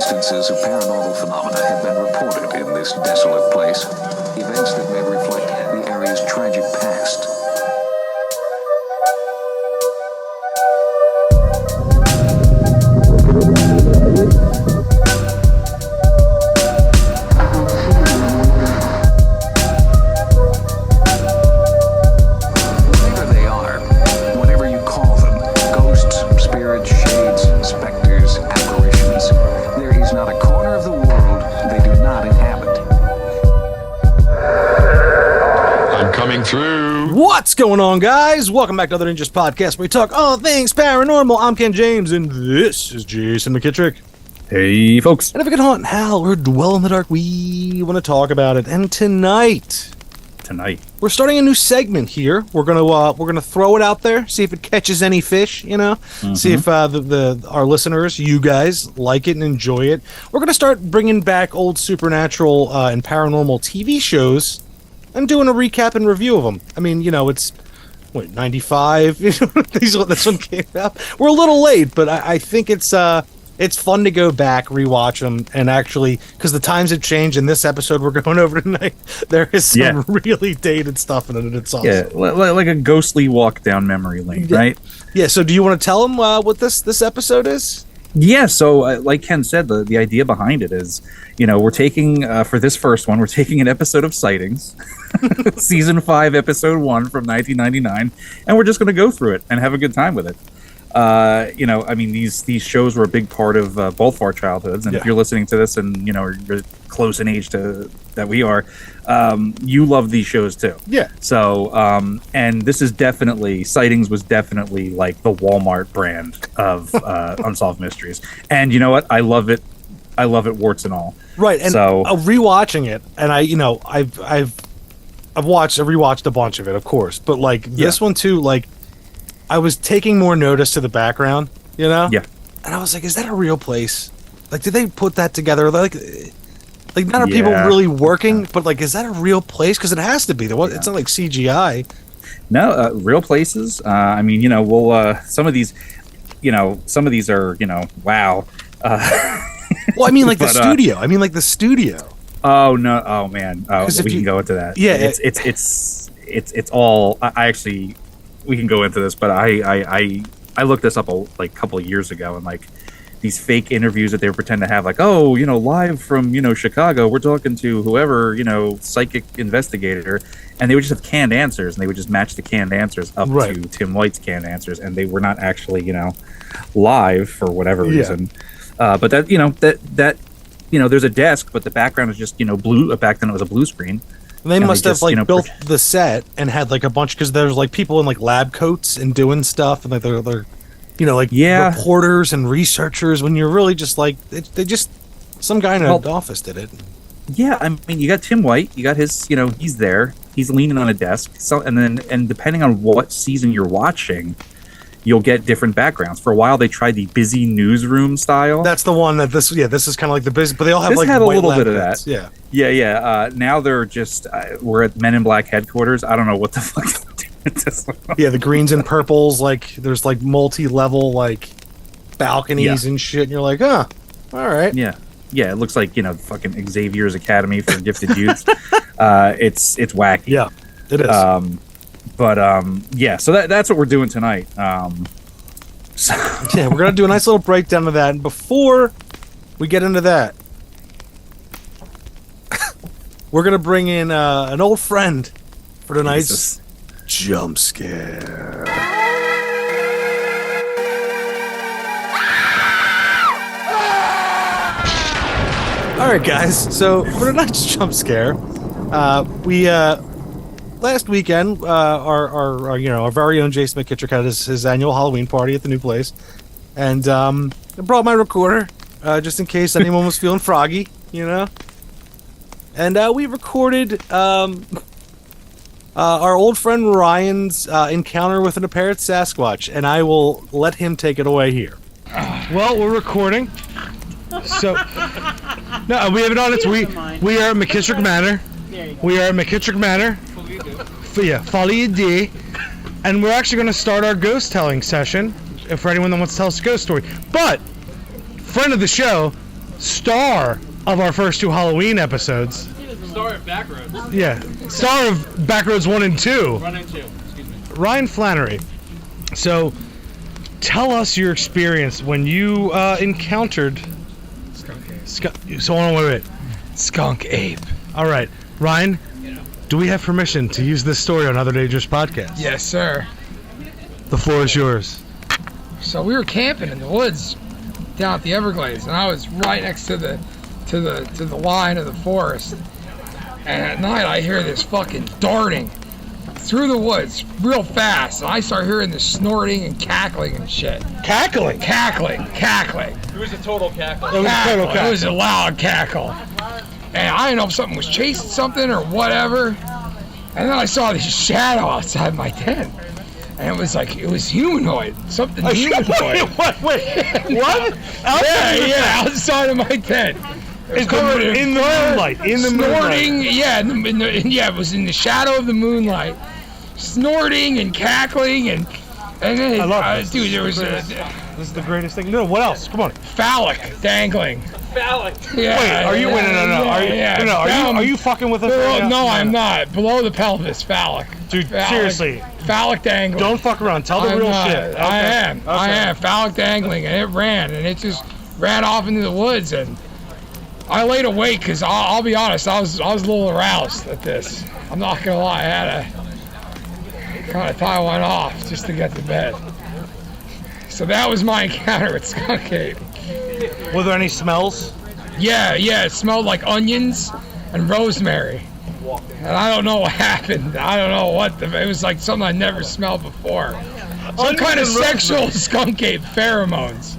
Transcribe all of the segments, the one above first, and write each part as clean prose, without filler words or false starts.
instances of paranormal phenomena have been reported in this desolate place. Events that may reflect the area's tragic past. Whatever they are, whatever you call them, ghosts, spirits, shades, specters, apparitions, there is not a corner of the world they do not inhabit. I'm coming through. What's going on, guys? Welcome back to Other Ninjas Podcast, where we talk all things paranormal. I'm Ken James, and this is Jason McKittrick. Hey, folks. And if we can haunt and howl or dwell in the dark, we want to talk about it. And tonight, we're starting a new segment here. We're gonna throw it out there, see if it catches any fish. See if our listeners, you guys, like it and enjoy it. We're gonna start bringing back old supernatural and paranormal TV shows and doing a recap and review of them. I mean, it's 95. This one came out. We're a little late, but I think it's fun to go back, rewatch them, and actually, because the times have changed. In this episode we're going over tonight, there is some really dated stuff in it, and it's awesome. Yeah, like a ghostly walk down memory lane, right? Yeah. So, do you want to tell them what this episode is? Yeah. So, like Ken said, the idea behind it is, we're taking for this first one, we're taking an episode of Sightings, season 5, episode 1 from 1999, and we're just going to go through it and have a good time with it. These shows were a big part of both of our childhoods, and if you're listening to this and you're close in age to that we are, you love these shows too. Yeah. So, and this is Sightings was definitely like the Walmart brand of unsolved mysteries, and you know what? I love it, warts and all. Right. And so rewatching it, and I've rewatched a bunch of it, of course, but this one too, I was taking more notice to the background, Yeah. And I was like, is that a real place? Did they put that together? Not are people really working, but is that a real place? Because it has to be. It's not like CGI. No, real places. We'll some of these are, wow. Well, I mean, the studio. The studio. Oh no! Oh man! Oh, we can go into that. Yeah, it's all. I actually. We can go into this, but I looked this up a couple of years ago, and these fake interviews that they would pretend to have, live from Chicago, we're talking to whoever psychic investigator, and they would just have canned answers, and they would just match the canned answers up to Tim White's canned answers, and they were not actually live for whatever reason. But that there's a desk, but the background is just blue. Back then it was a blue screen. They must have built the set and had a bunch, because there's people in lab coats and doing stuff, and they're reporters and researchers, when you're really just some guy in an office did it. Yeah, I mean, you got Tim White, you got his, he's there, he's leaning on a desk. So and depending on what season you're watching, you'll get different backgrounds. For a while, they tried the busy newsroom style. That's the one that this is kind of like the busy, but they all have had a little bit of coats. that. Yeah. Now they're just we're at Men in Black headquarters. I don't know what the fuck they're doing at this one. Yeah, the greens and purples, there's multi-level balconies and shit, and you're like, all right. Yeah, it looks like fucking Xavier's Academy for Gifted Youths. It's wacky. Yeah, it is. So that's what we're doing tonight. We're gonna do a nice little breakdown of that. And before we get into that, we're gonna bring in an old friend for tonight's jump scare. All right, guys. So for tonight's jump scare, we. Last weekend, our very own Jason McKittrick had his annual Halloween party at the new place, and I brought my recorder just in case anyone was feeling froggy, And we recorded our old friend Ryan's encounter with an apparent Sasquatch, and I will let him take it away here. Well, we're recording, so no, we have it on. We are at McKittrick Manor. We are at McKittrick Manor. Follow your D. And we're actually going to start our ghost telling session for anyone that wants to tell us a ghost story. But, friend of the show, star of our first 2 Halloween episodes. Star of Backroads. Yeah, star of Backroads 1 and 2. 1 and 2. Excuse me. Ryan Flannery. So, tell us your experience when you encountered Skunk Ape. All right, Ryan. Do we have permission to use this story on Other Dangerous Podcast? Yes, sir. The floor is yours. So we were camping in the woods down at the Everglades, and I was right next to the line of the forest. And at night, I hear this fucking darting through the woods real fast, and I start hearing this snorting and cackling and shit. Cackling. It was a total cackle. It was a loud cackle. And I didn't know if something was chasing something or whatever. And then I saw this shadow outside my tent. And it was humanoid. Something humanoid. What? Outside of my tent. It's covered in the moonlight. Snorting, it was in the shadow of the moonlight. Snorting and cackling and then I love this. Dude, there was This is the greatest thing. No, what else? Come on. phallic dangling. Phallic. Yeah, Wait, are you? Wait, no. Are you fucking with us? right now? No, I'm not. Below the pelvis, phallic. Dude, Phallic. seriously. Phallic dangling. Don't fuck around. Tell the I'm real not. shit. I Okay. am. Okay. I am. Phallic dangling, and it just ran off into the woods, and I laid awake because I'll be honest, I was a little aroused at this. I'm not gonna lie, I had to kind of tie one off just to get to bed. So that was my encounter with Skunk Ape. Were there any smells? Yeah, it smelled like onions and rosemary. And I don't know what happened. I don't know it was like something I never smelled before. Some kind of sexual skunk ape pheromones.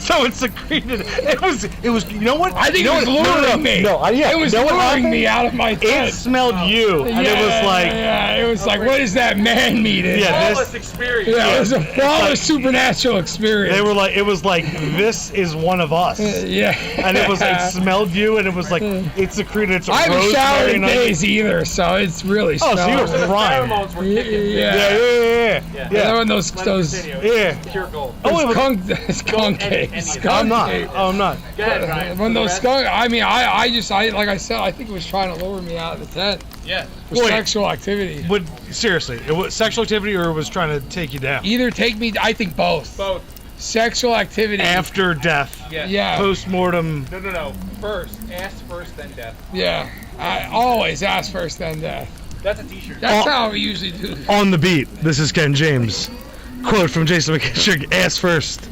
So it secreted. It was. You know what? I think it was luring me. Yeah. It was you know what luring happened? me out of my It tent. smelled you, and it was like. Yeah, it was like, what is that man meat? Yeah, Flawless experience. Yeah, it was a flawless supernatural experience. They were like, it was like, this is one of us. Yeah. And it smelled you, and it was like, it secreted its I haven't showered rosemary in and onion. days either, so it's really Oh, so you were smelling. frying. Pheromones were kicking. Yeah. Yeah. And those Yeah. Pure gold. Oh, it was. skunk ape. I'm not. ape. Oh, I'm not. Go ahead, Ryan. When those skunk, I like I said, I think it was trying to lure me out of the tent Yeah. for Wait. sexual activity. Would seriously, it was sexual activity, or it was trying to take you down Either take me, I think both. Both. Sexual activity. after death, Yeah. Yeah. post-mortem. No. First. Ass first, then death. Yeah. I always ask first, then death. That's a t-shirt. That's Oh. how we usually do it. On the beat. This is Ken James. Quote from Jason McKittrick: "Ass first,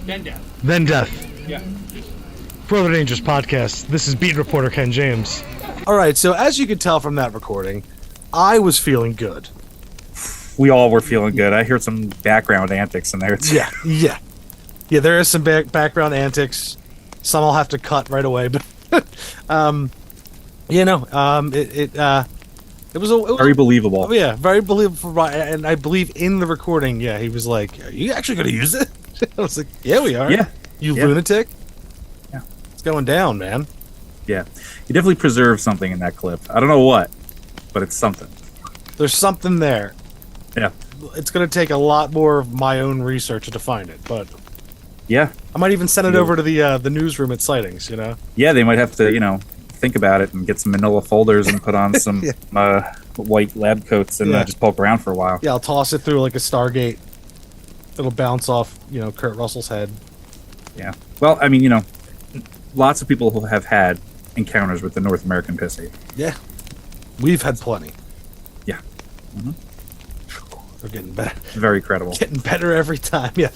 Then death. then death." Yeah. For Other Dangerous Podcast, this is beat reporter Ken James. All right, so as you could tell from that recording, I was feeling good. We all were feeling good. I heard some background antics in there too. Yeah. There is some background antics. Some I'll have to cut right away, but it was Very believable. very believable. And I believe in the recording, he was like, "Are you actually going to use it?" I was like, "Yeah, we are." Yeah. You Yeah. lunatic. Yeah. It's going down, man. Yeah. You definitely preserved something in that clip. I don't know what, but it's something. There's something there. Yeah. It's going to take a lot more of my own research to find it, but Yeah. I might even send it Yeah. over to the newsroom at Sightings. Yeah, they might have to, think about it and get some manila folders and put on some white lab coats and Yeah. just poke around for a while. Yeah, I'll toss it through like a Stargate. It'll bounce off, Kurt Russell's head. Yeah. Well, I mean, lots of people who have had encounters with the North American piss ape. Yeah, we've had plenty. Yeah. They're getting better, Very credible. getting better every time. Yeah,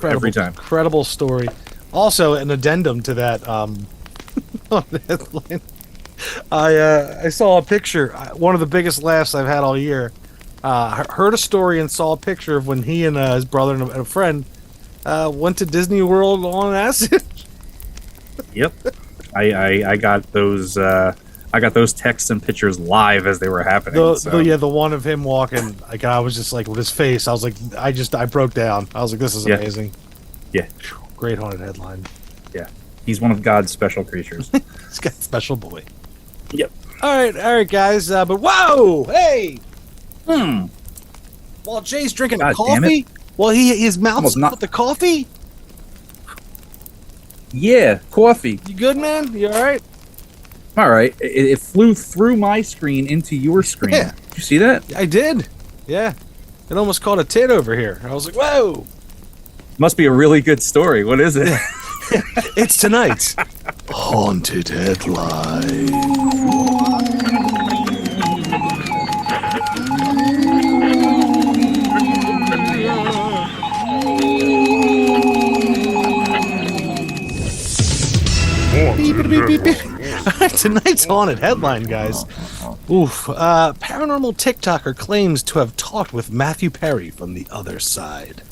Every time. Incredible story. Also, an addendum to that. On the headline, I saw a picture. One of the biggest laughs I've had all year. Heard a story and saw a picture of when he and his brother and a friend went to Disney World on acid. Yep. I got those. I got those texts and pictures live as they were happening. The one of him walking, like I was just like with his face. I was like, I broke down. I was like, this is Yeah. amazing. Yeah. Great haunted headline. Yeah. He's one of God's special creatures. He's got a special boy. Yep. All right, guys. But whoa, hey! Hmm. While Jay's drinking God a damn coffee, his mouth's Almost not- with the coffee. Yeah, coffee. You good, man? You all right? All right. It flew through my screen into your screen. Yeah. Did you see that? I did. Yeah. It almost caught a tit over here. I was like, whoa. Must be a really good story. What is it? It's tonight's Haunted Headline. Beep, beep, beep, beep. Tonight's Haunted Headline, guys. Oof. Paranormal TikToker claims to have talked with Matthew Perry from the other side.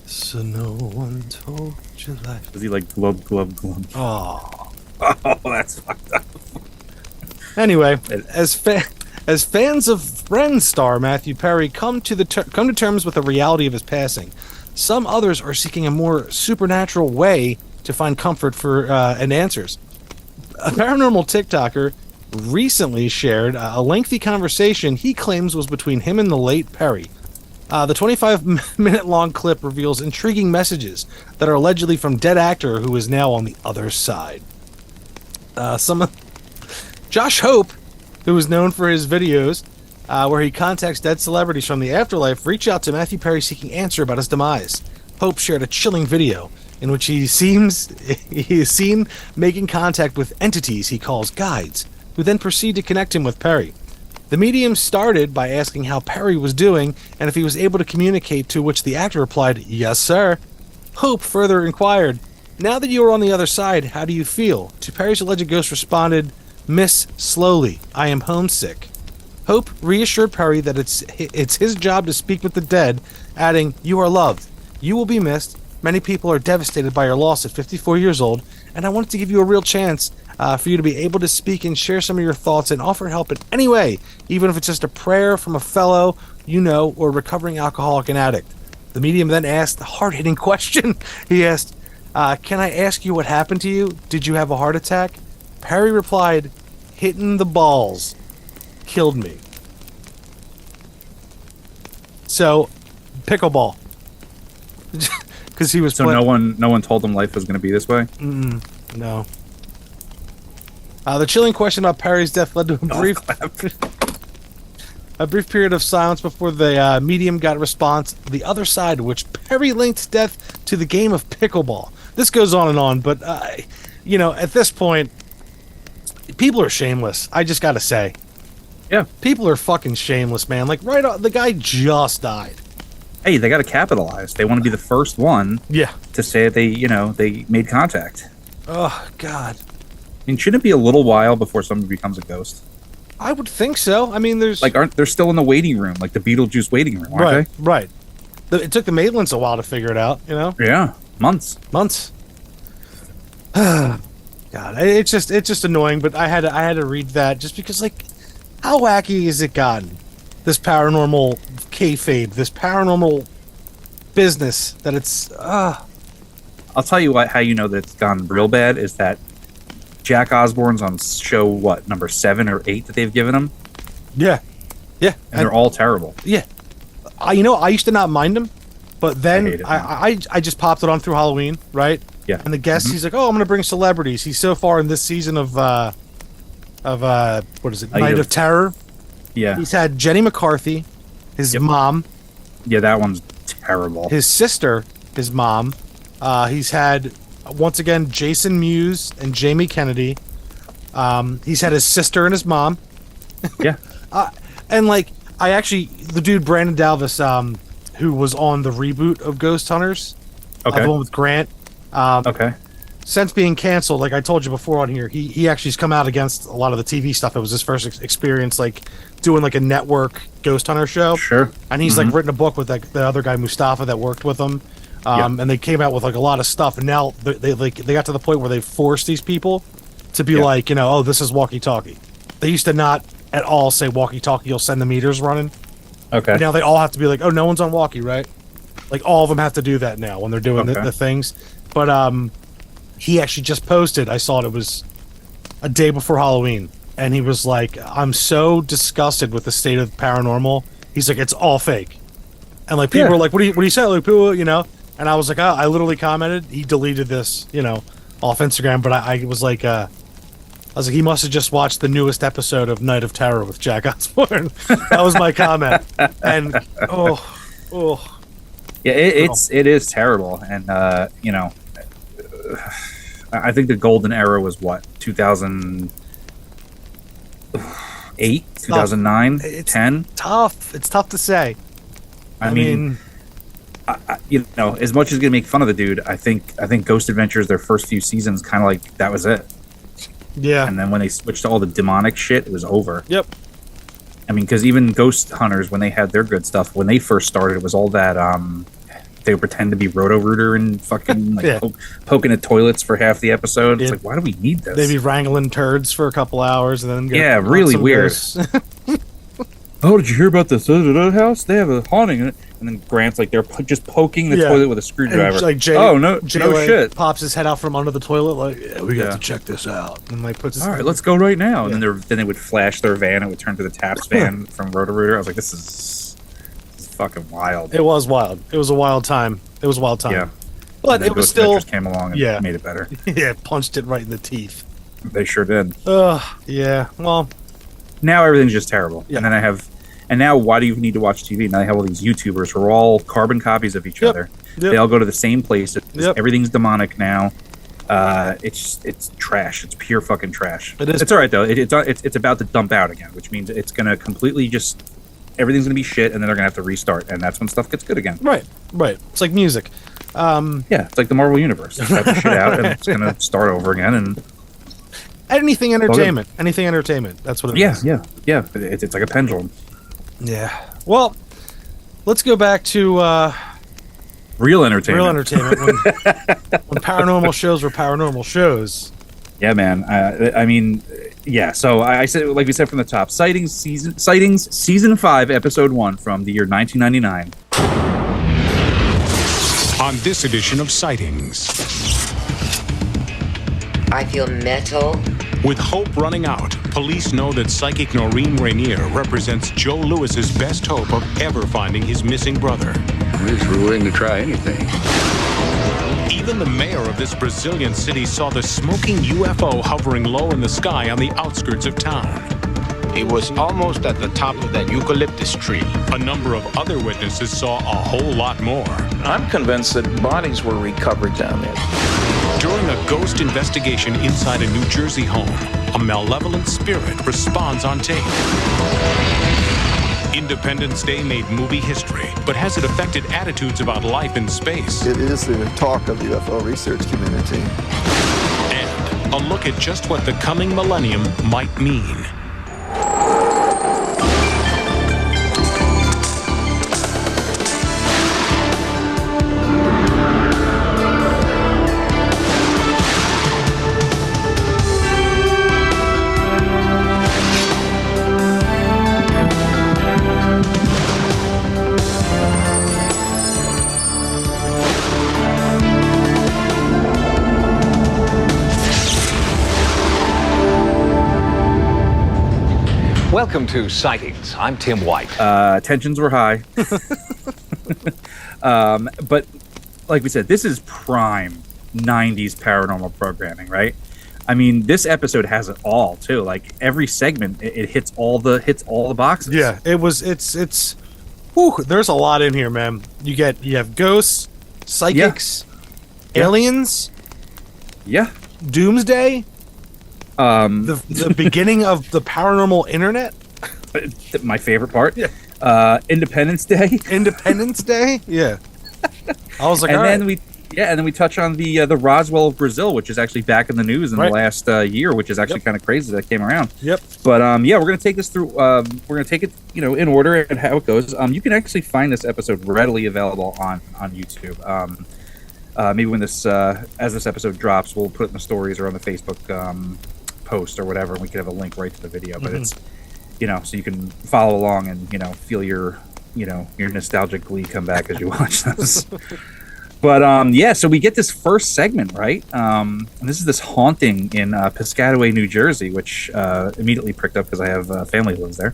So no one told you life. Was he like glub, glub, glub? Oh. Oh, that's fucked up. Anyway, as fans of Friends star Matthew Perry come to terms with the reality of his passing, some others are seeking a more supernatural way to find comfort and answers. A paranormal TikToker recently shared a lengthy conversation he claims was between him and the late Perry. The 25-minute-long clip reveals intriguing messages that are allegedly from dead actor who is now on the other side. Josh Hope, who is known for his videos where he contacts dead celebrities from the afterlife, reached out to Matthew Perry seeking answer about his demise. Hope shared a chilling video in which he is seen making contact with entities he calls guides, who then proceed to connect him with Perry. The medium started by asking how Perry was doing and if he was able to communicate, to which the actor replied, "Yes, sir." Hope further inquired, "Now that you are on the other side, how do you feel?" To Perry's alleged ghost responded, "Miss slowly. I am homesick." Hope reassured Perry that it's his job to speak with the dead, adding, "You are loved. You will be missed. Many people are devastated by your loss at 54 years old, and I wanted to give you a real chance for you to be able to speak and share some of your thoughts and offer help in any way, even if it's just a prayer from a fellow you know or recovering alcoholic and addict." The medium then asked the hard-hitting question. He asked, "Can I ask you what happened to you? Did you have a heart attack?" Perry replied, "Hitting the balls killed me." So, pickleball. Because he was So no one told him life was going to be this way? No. The chilling question about Perry's death led to a brief period of silence before the medium got a response on the other side, which Perry linked death to the game of pickleball. This goes on, but at this point, people are shameless. I just gotta say, Yeah. people are fucking shameless, man. Like the guy just died. Hey, they got to capitalize. They want to be the first one Yeah. to say they made contact. Oh God. I mean, shouldn't it be a little while before somebody becomes a ghost? I would think so. I mean, there's They're still in the waiting room, like the Beetlejuice waiting room, aren't right. It took the Maitlands a while to figure it out. they? Yeah, months. God, it's just annoying. But I had to read that just because, like, how wacky has it gotten? This paranormal kayfabe, this paranormal business that it's. I'll tell you how you know that it's gone real bad is that Jack Osborne's on show number 7 or 8 that they've given him, Yeah, and they're all terrible. yeah. I used to not mind him, but then I hate it, I just popped it on through Halloween, right? Yeah. And the guest, he's like, "Oh, I'm going to bring celebrities." He's so far in this season of what is it, Night of Terror. Yeah, He's had Jenny McCarthy, his mom, yeah, that one's terrible. his sister, his mom. He's had once again Jason Mewes and Jamie Kennedy. He's had his sister and his mom. Yeah, And like the dude Brandon Dalvis, who was on the reboot of Ghost Hunters, okay, the one with Grant. okay, Since being canceled, like I told you before on here, he actually has come out against a lot of the TV stuff. It was his first experience, like doing like a network Ghost Hunter show. sure. And he's like written a book with like the other guy Mustafa that worked with him. And they came out with like a lot of stuff, and now they got to the point where they forced these people to be like, oh, this is walkie-talkie. They used to not at all say walkie-talkie. You'll send the meters running. Okay. But now they all have to be like, oh, no one's on walkie, right? Like all of them have to do that now when they're doing the things. But he actually just posted. I saw it was a day before Halloween, and he was like, "I'm so disgusted with the state of paranormal." He's like, "It's all fake," and like people are like, "What do you say?" Like people, And I was like, oh, I literally commented. He deleted this, off Instagram. But I was like, he must have just watched the newest episode of Night of Terror with Jack Osborne. That was my comment. And yeah, it is terrible. And I think the golden era was what, 2008, 2009, 10. Tough. It's tough to say. I mean, as much as it's gonna make fun of the dude, I think Ghost Adventures, their first few seasons, kind of like that was it. Yeah. And then when they switched to all the demonic shit, it was over. Yep. I mean, because even Ghost Hunters, when they had their good stuff, when they first started, it was all that they would pretend to be Roto-Rooter and fucking poking at toilets for half the episode. It's like, why do we need this? They'd be wrangling turds for a couple hours and then really weird. Oh, did you hear about this house? They have a haunting in it. And then Grant's like, they're just poking the toilet with a screwdriver. Like no shit. Pops his head out from under the toilet like, we got to check this out. And like puts his all right, let's go right now. And then they would flash their van. It would turn to the Taps van from Roto-Rooter. I was like, this is fucking wild. It was wild. It was a wild time. Yeah. But it was still came along and made it better. Yeah, punched it right in the teeth. They sure did. Yeah. Well, now everything's just terrible. Yeah. And now why do you need to watch TV? Now they have all these YouTubers who are all carbon copies of each other. Yep. They all go to the same place. Yep. Everything's demonic now. It's trash. It's pure fucking trash. It is. It's all right though. It's about to dump out again, which means it's gonna completely just everything's gonna be shit, and then they're gonna have to restart, and that's when stuff gets good again. Right. It's like music. Yeah, it's like the Marvel Universe. They got the shit out, and it's gonna start over again. And anything entertainment. That's what it is. Yeah. It's like a pendulum. Yeah. Well, let's go back to real entertainment. when paranormal shows were paranormal shows. Yeah, man. I mean, yeah. So I said, like we said from the top, Sightings season 5, episode 1 from the year 1999. On this edition of Sightings. I feel metal. With hope running out, police know that psychic Noreen Rainier represents Joe Lewis's best hope of ever finding his missing brother. We're willing to try anything. Even the mayor of this Brazilian city saw the smoking UFO hovering low in the sky on the outskirts of town. It was almost at the top of that eucalyptus tree. A number of other witnesses saw a whole lot more. I'm convinced that bodies were recovered down there. During a ghost investigation inside a New Jersey home, a malevolent spirit responds on tape. Independence Day made movie history, but has it affected attitudes about life in space? It is the talk of the UFO research community. And a look at just what the coming millennium might mean. Welcome to Sightings. I'm Tim White. Tensions were high. But like we said, this is prime 90s paranormal programming, right? I mean, this episode has it all too. Like every segment, it hits all the boxes. Yeah, it's whew, there's a lot in here, man. You have ghosts, psychics, aliens, doomsday, the beginning of the paranormal internet. My favorite part. Independence Day. Yeah. I was like, and then we touch on the Roswell of Brazil, which is actually back in the news in the last year, which is actually kind of crazy that came around. Yep. But we're gonna take this through. We're gonna take it, in order and how it goes. You can actually find this episode readily available on YouTube. Maybe when as this episode drops, we'll put it in the stories or on the Facebook post or whatever, and we can have a link right to the video. But it's so you can follow along and feel your nostalgic glee come back as you watch this. But so we get this first segment, right? And this is this haunting in Piscataway, New Jersey, which immediately pricked up because I have family who lives there.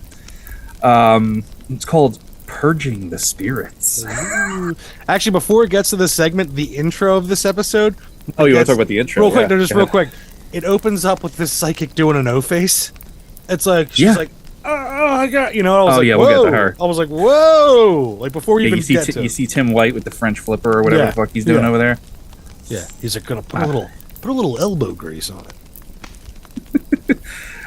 It's called Purging the Spirits. Actually, before it gets to this segment, the intro of this episode. Oh, you want to talk about the intro? Real quick, no, just real quick. It opens up with this psychic doing an O face. It's like she's like, oh, I got, you know. I was like, we'll get to her. I was like, whoa! Like before you even get to you see Tim White with the French flipper or whatever the fuck he's doing over there. Yeah, he's like gonna put a little elbow grease on it.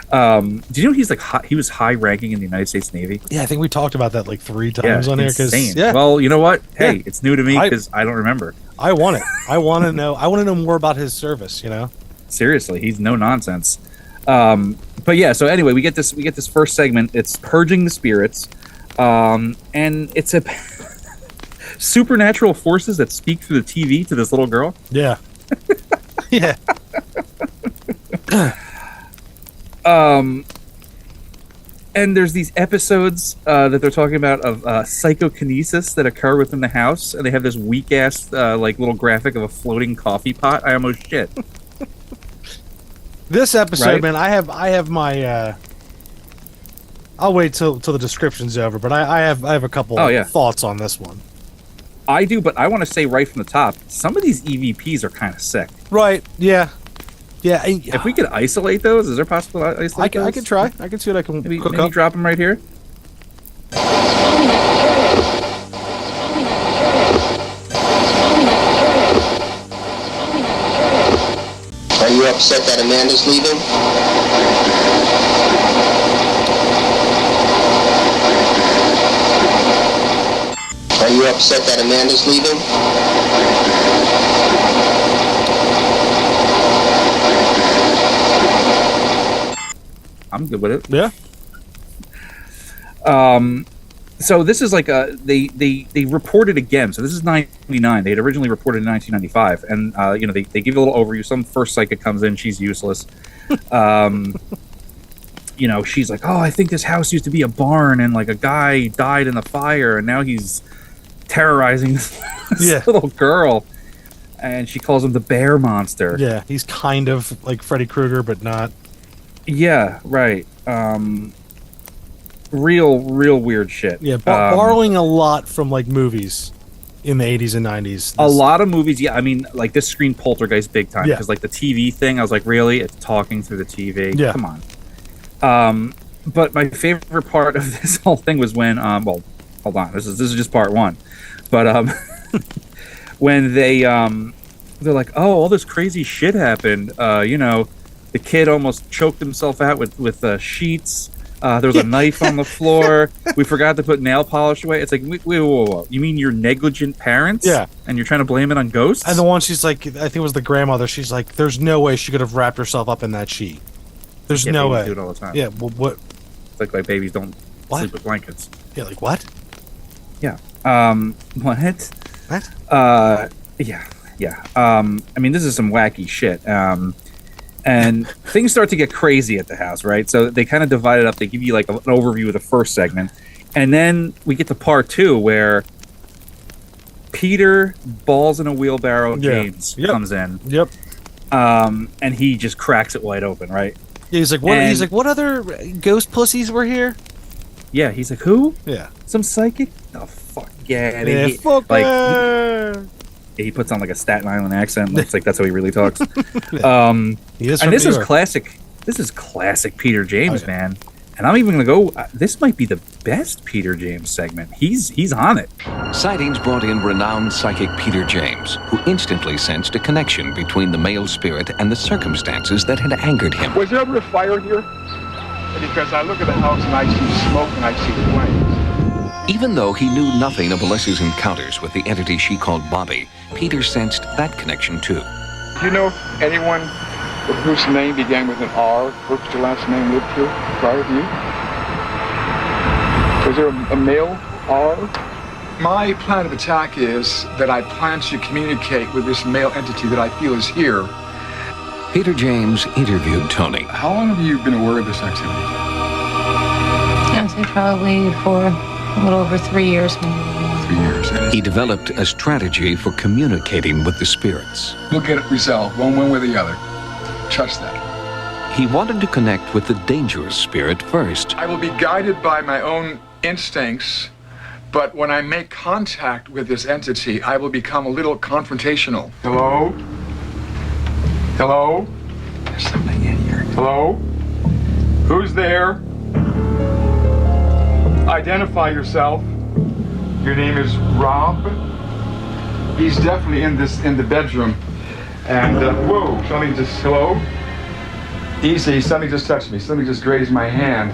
Do you know he's like he was high ranking in the United States Navy? Yeah, I think we talked about that like 3 times on here. Insane. Well, you know what? Hey, it's new to me because I don't remember. I want it. I want to know. I want to know more about his service. You know. Seriously, he's no nonsense. But yeah, so anyway, we get this first segment. It's Purging the Spirits, and it's a supernatural forces that speak through the TV to this little girl. Yeah. Yeah. And there's these episodes that they're talking about of psychokinesis that occur within the house, and they have this weak ass like little graphic of a floating coffee pot. I almost shit. This episode, Right? man, I have my. I'll wait till the description's over, but I have a couple thoughts on this one. I do, but I want to say right from the top, some of these EVPs are kind of sick. Right? Yeah. Yeah. If we could isolate those, is there possible to isolate those? I can try. I can see what I can maybe cook up. drop them right here. Are you upset that Amanda's leaving? Are you upset that Amanda's leaving? I'm good with it. Yeah. So this is like they reported again. So this is 1999. They had originally reported in 1995, and you know they give you a little overview. Some first psychic comes in, she's useless. You know, she's like, oh, I think this house used to be a barn, and like a guy died in the fire, and now he's terrorizing this little girl, and she calls him the bear monster. Yeah, he's kind of like Freddy Krueger, but not. Yeah, right. Real weird shit. Yeah, borrowing a lot from like movies in the 80s and 90s. A lot of movies, yeah. I mean, like this screened Poltergeist big time because like the TV thing, I was like, really? It's talking through the TV? Yeah. Come on. But my favorite part of this whole thing was when, well, hold on, this is just part one. But when they're like, oh, all this crazy shit happened. You know, the kid almost choked himself out with sheets. There was a knife on the floor. We forgot to put nail polish away. It's like, wait, whoa. You mean your negligent parents? Yeah. And you're trying to blame it on ghosts? And the one she's like, I think it was the grandmother. She's like, there's no way she could have wrapped herself up in that sheet. There's no way. Do it all the time. Yeah. Well, what? It's like babies don't sleep with blankets. Yeah. Like what? Yeah. What? What? Yeah. I mean, this is some wacky shit. And things start to get crazy at the house, right? So they kind of divide it up. They give you like an overview of the first segment. And then we get to part two where Peter balls in a wheelbarrow James comes in. Yep. And he just cracks it wide open, right? Yeah, he's like, what? He's like, what other ghost pussies were here? Yeah, he's like, who? Yeah. Some psychic? Oh, fuck yeah. Yeah, fuck like, he puts on like a Staten Island accent. Looks like that's how he really talks. He is and this New is York. classic. This is classic Peter James, man. And I'm even gonna go. This might be the best Peter James segment. He's on it. Sightings brought in renowned psychic Peter James, who instantly sensed a connection between the male spirit and the circumstances that had angered him. Was there ever a fire here? Because I look at the house and I see smoke and I see flames. Even though he knew nothing of Alessia's encounters with the entity she called Bobby, Peter sensed that connection too. Do you know anyone whose name began with an R, whose last name lived here prior to you? Was there a male R? My plan of attack is that I plan to communicate with this male entity that I feel is here. Peter James interviewed Tony. How long have you been aware of this activity? I'd say probably for a little over 3 years. 3 years. He developed a strategy for communicating with the spirits. We'll get it resolved one way or the other. Trust that. He wanted to connect with the dangerous spirit first. I will be guided by my own instincts, But when I make contact with this entity, I will become a little confrontational. Hello? Hello? There's something in here. Hello? Who's there? Identify yourself. Your name is Rob. He's definitely in the bedroom. And whoa, something just hello? Easy, something just touched me. Something just grazed my hand.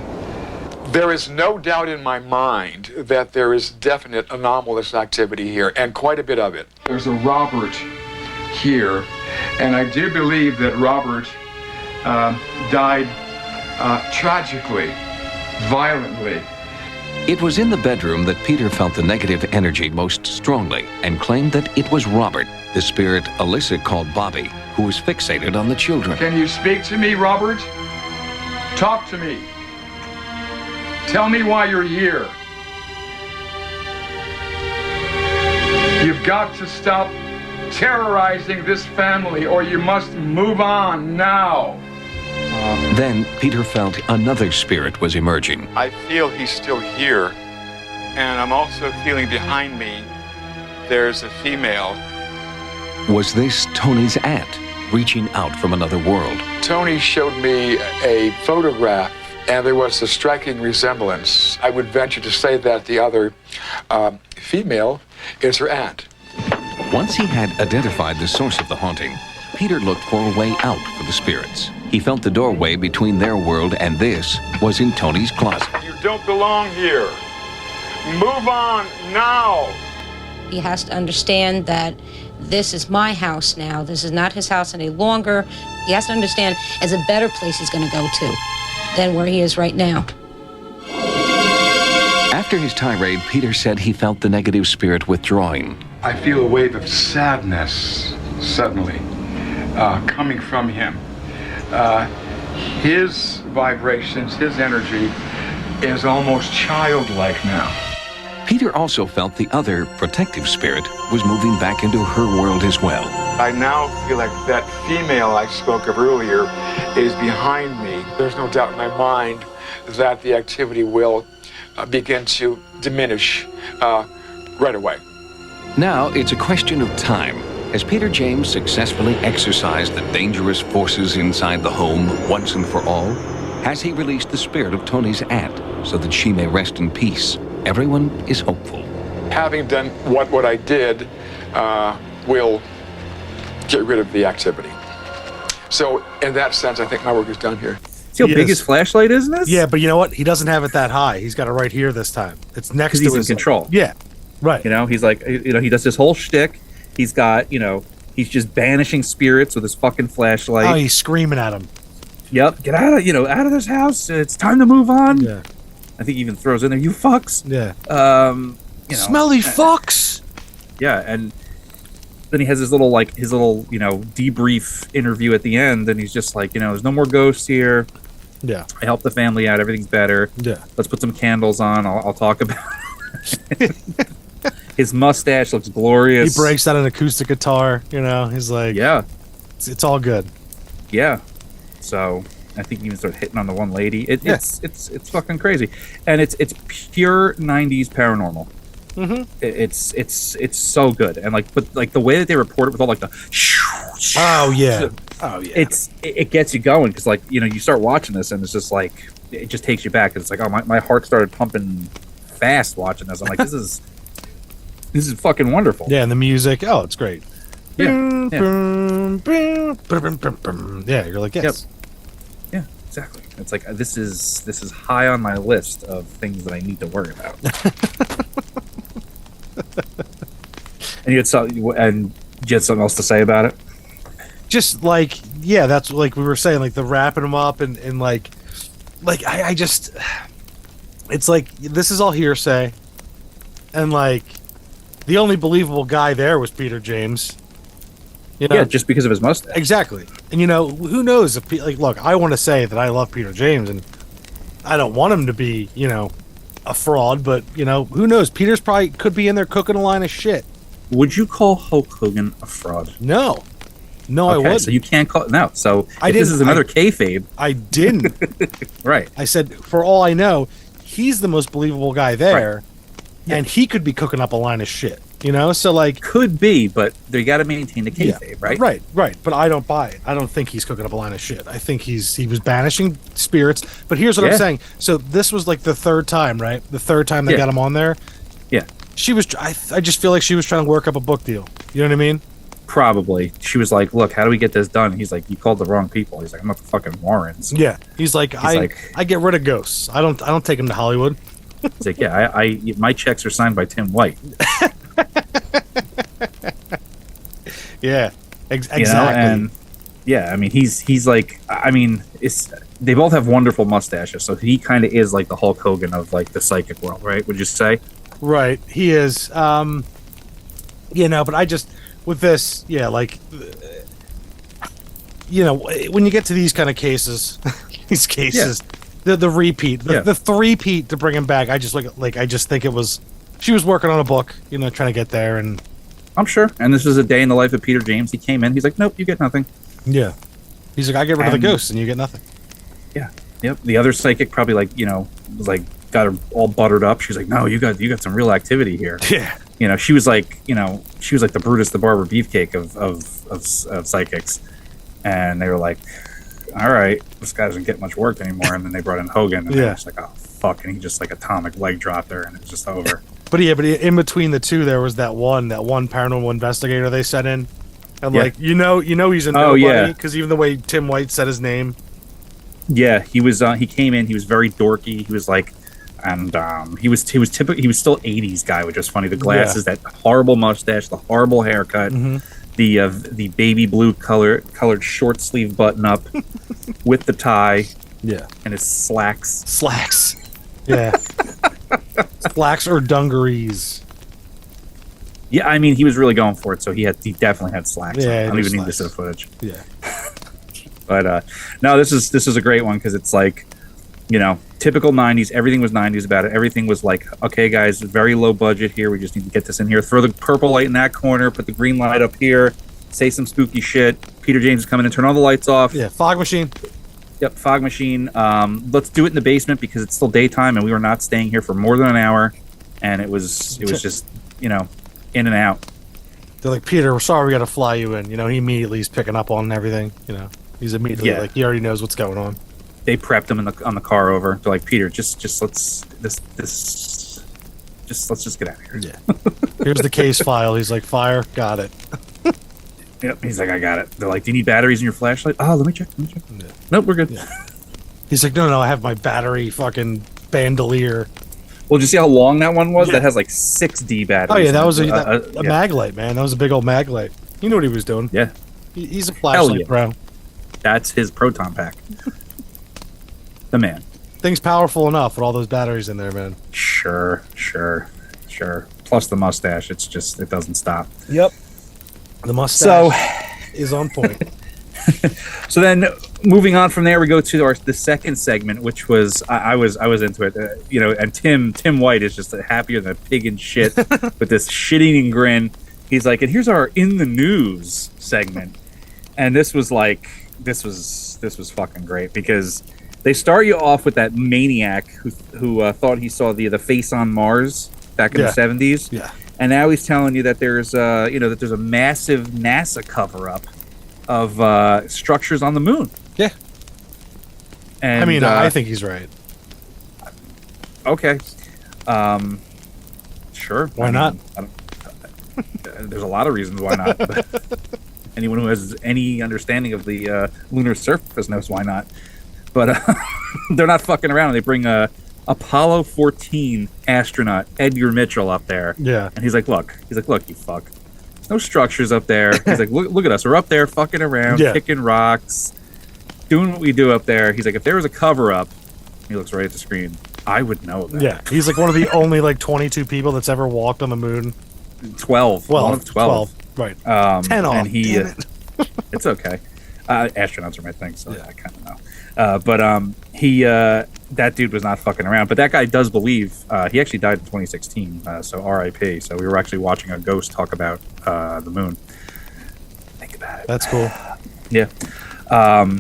There is no doubt in my mind that there is definite anomalous activity here, and quite a bit of it. There's a Robert here, and I do believe that Robert died tragically, violently. It was in the bedroom that Peter felt the negative energy most strongly and claimed that it was Robert, the spirit Alyssa called Bobby, who was fixated on the children. Can you speak to me, Robert? Talk to me. Tell me why you're here. You've got to stop terrorizing this family, or you must move on now. Then Peter felt another spirit was emerging. I feel he's still here, and I'm also feeling behind me there's a female. Was this Tony's aunt reaching out from another world? Tony showed me a photograph, and there was a striking resemblance. I would venture to say that the other female is her aunt. Once he had identified the source of the haunting, Peter looked for a way out for the spirits. He felt the doorway between their world and this was in Tony's closet. You don't belong here. Move on now. He has to understand that this is my house now. This is not his house any longer. He has to understand there's a better place he's going to go to than where he is right now. After his tirade, Peter said he felt the negative spirit withdrawing. I feel a wave of sadness suddenly coming from him. His vibrations, his energy is almost childlike now. Peter also felt the other protective spirit was moving back into her world as well. I now feel like that female I spoke of earlier is behind me. There's no doubt in my mind that the activity will begin to diminish right away. Now it's a question of time. Has Peter James successfully exorcised the dangerous forces inside the home once and for all? Has he released the spirit of Tony's aunt so that she may rest in peace? Everyone is hopeful. Having done what I did will get rid of the activity. So in that sense, I think my work is done here. See how big his flashlight is in this? Yeah, but you know what? He doesn't have it that high. He's got it right here this time. It's next to he's his in control. Yeah, right. You know, he's like, you know, he does this whole shtick. He's got, you know, he's just banishing spirits with his fucking flashlight. Oh, he's screaming at him. Yep, get out of, you know, out of this house. It's time to move on. Yeah. I think he even throws in there, you fucks. Yeah. You know, smelly fucks. Yeah, and then he has his little, you know, debrief interview at the end, and he's just like, you know, there's no more ghosts here. Yeah. I helped the family out. Everything's better. Yeah. Let's put some candles on. I'll talk about it. His mustache looks glorious. He breaks out an acoustic guitar, you know. He's like, yeah, it's all good. Yeah. So I think he even started hitting on the one lady. It's fucking crazy, and it's pure '90s paranormal. Mm-hmm. It's so good, and but the way that they report it with all like the oh yeah, it gets you going because like you know you start watching this and it's just like it just takes you back. It's like oh my heart started pumping fast watching this. I'm like this is fucking wonderful. Yeah, and the music, oh, it's great. Yeah, yeah, you're like yes. Yep. Yeah, exactly. It's like this is high on my list of things that I need to worry about. And you had something else to say about it? Just like yeah, that's like we were saying, like the wrapping them up and like I just it's like this is all hearsay, and like the only believable guy there was Peter James. You know? Yeah, just because of his mustache. Exactly. And you know, who knows if like look, I want to say that I love Peter James and I don't want him to be, you know, a fraud, but you know, who knows? Peter's probably could be in there cooking a line of shit. Would you call Hulk Hogan a fraud? No. No, okay, I wouldn't. So you can't call no. So if this is another kayfabe. I didn't. Right. I said for all I know, he's the most believable guy there. Right. and he could be cooking up a line of shit. So like could be, but they got to maintain the kayfabe, right? Right. But I don't buy it. I don't think he's cooking up a line of shit. I think he was banishing spirits. But here's what I'm saying. So this was like the third time, right? The third time they got him on there. Yeah. She was. I just feel like she was trying to work up a book deal. You know what I mean? Probably. She was like, "Look, how do we get this done?" He's like, "You called the wrong people." He's like, "I'm not the fucking Warrens." Yeah. He's like, I get rid of ghosts. I don't take them to Hollywood. He's like, "Yeah, I my checks are signed by Tim White." Yeah, exactly. And I mean, he's like, I mean, they both have wonderful mustaches, so he kind of is like the Hulk Hogan of like the psychic world, right? Would you say? Right, he is. But I just with this, like, when you get to these kind of cases, the repeat, the three-peat to bring him back, I just I just think it was she was working on a book, trying to get there, and I'm sure. And this was a day in the life of Peter James. He came in. He's like, "Nope, you get nothing." Yeah, he's like, "I get rid of the ghosts, and you get nothing." Yeah. Yep. The other psychic probably was like got her all buttered up. She's like, "No, you got some real activity here." Yeah. She was like the Brutus the Barber Beefcake of psychics, and they were like, "All right, this guy doesn't get much work anymore." And then they brought in Hogan, and they were just like, "Oh fuck!" And he just like atomic leg dropped her, and it was just over. But in between the two, there was that one paranormal investigator they sent in, and he's a nobody because even the way Tim White said his name. Yeah, he was. He came in. He was very dorky. He was like, and he was typical. He was still '80s guy, which was funny. The glasses, that horrible mustache, the horrible haircut, the baby blue colored short sleeve button up with the tie. Yeah, and his slacks. Yeah. Slacks or dungarees. Yeah, I mean, he was really going for it, so he definitely had slacks. Yeah, I don't even need to see the footage. Yeah. But no, this is a great one because it's like, typical 90s. Everything was 90s about it. Everything was like, okay, guys, very low budget here. We just need to get this in here. Throw the purple light in that corner. Put the green light up here. Say some spooky shit. Peter James is coming in. Turn all the lights off. Yeah, fog machine. Yep, fog machine. Let's do it in the basement because it's still daytime and we were not staying here for more than an hour. And it was just, in and out. They're like, "Peter, we're sorry, we got to fly you in." He immediately is picking up on everything. He's immediately like, he already knows what's going on. They prepped him on the car over. They're like, "Peter, just let's just get out of here." Yeah. Here's the case file. He's like, "Fire, got it." Yep. He's like, "I got it." They're like, "Do you need batteries in your flashlight?" "Oh, let me check. Yeah. Nope, we're good. Yeah. He's like, no, I have my battery fucking bandolier. Well, did you see how long that one was? Yeah. That has like 6D batteries. Oh yeah, that was a mag light, man. That was a big old mag light. You know what he was doing. Yeah. He's a flashlight pro. That's his proton pack. The man. Thing's powerful enough with all those batteries in there, man. Sure. Plus the mustache. It doesn't stop. Yep. The mustache is on point. So then, moving on from there, we go to the second segment, which was I was into it, and Tim White is just happier than a pig in shit with this shit-eating grin. He's like, and here's our in the news segment, and this was fucking great because they start you off with that maniac who thought he saw the face on Mars back in the 70s. Yeah. And now he's telling you that there's a massive NASA cover-up of structures on the moon. Yeah. And I mean, I think he's right. Okay. Sure. Why not? There's a lot of reasons why not. But anyone who has any understanding of the lunar surface knows why not. But they're not fucking around. They bring Apollo 14 astronaut Edgar Mitchell up there. Yeah. And he's like, look, you fuck. There's no structures up there. He's like, look at us. We're up there fucking around, kicking rocks, doing what we do up there. He's like, if there was a cover up, he looks right at the screen, I would know about it. He's like one of the only 22 people that's ever walked on the moon. 12. 12. Right. 10 off. And he, it's okay. Astronauts are my thing, so I kind of know. But that dude was not fucking around. But that guy does believe. He actually died in 2016, so R.I.P. So we were actually watching a ghost talk about the moon. Think about it. That's cool. Yeah.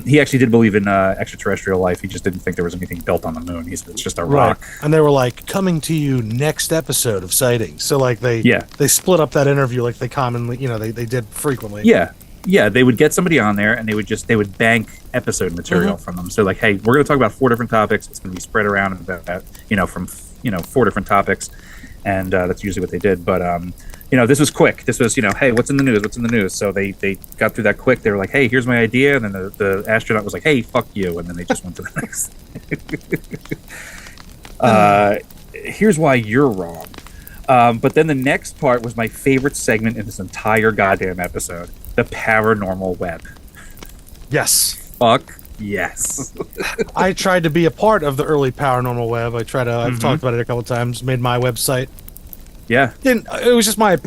He actually did believe in extraterrestrial life. He just didn't think there was anything built on the moon. It's just a rock. And they were like, coming to you next episode of Sightings. So like they split up that interview like they commonly, they did frequently. Yeah, they would get somebody on there and they would bank episode material from them. So like, hey, we're going to talk about 4 different topics. It's going to be spread around about, from 4 different topics. And that's usually what they did. But this was quick. This was, hey, what's in the news? What's in the news? So they got through that quick. They were like, hey, here's my idea. And then the astronaut was like, hey, fuck you. And then they just went to the next. Here's why you're wrong. But then the next part was my favorite segment in this entire goddamn episode. The paranormal web. Yes. Fuck yes. I tried to be a part of the early paranormal web. I've talked about it a couple times, made my website. Yeah. It was just my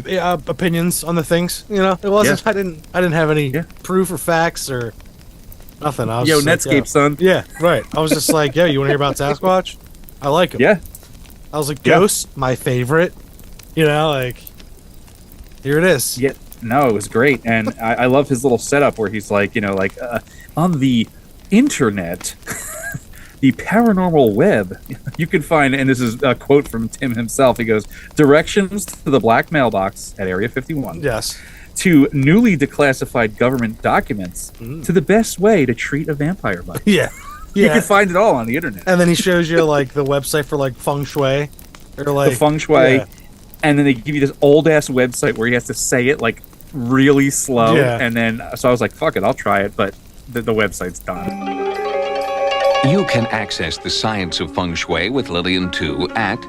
opinions on the things, It wasn't I didn't have any proof or facts or nothing. I was Netscape, son. Yeah, right. I was just like, you want to hear about Sasquatch? I like him. Yeah. I was like, Ghost, my favorite. Here it is. Yeah. No, it was great. And I love his little setup where he's like, on the internet, the paranormal web, you can find, and this is a quote from Tim himself. He goes, directions to the black mailbox at Area 51. Yes. To newly declassified government documents, to the best way to treat a vampire bite. Yeah. You can find it all on the internet. And then he shows you like the website for like feng shui. Or like the feng shui. Yeah. And then they give you this old ass website where he has to say it like really slow. Yeah. And then, so I was like, fuck it, I'll try it. But the website's done. You can access the science of feng shui with Lillian 2 at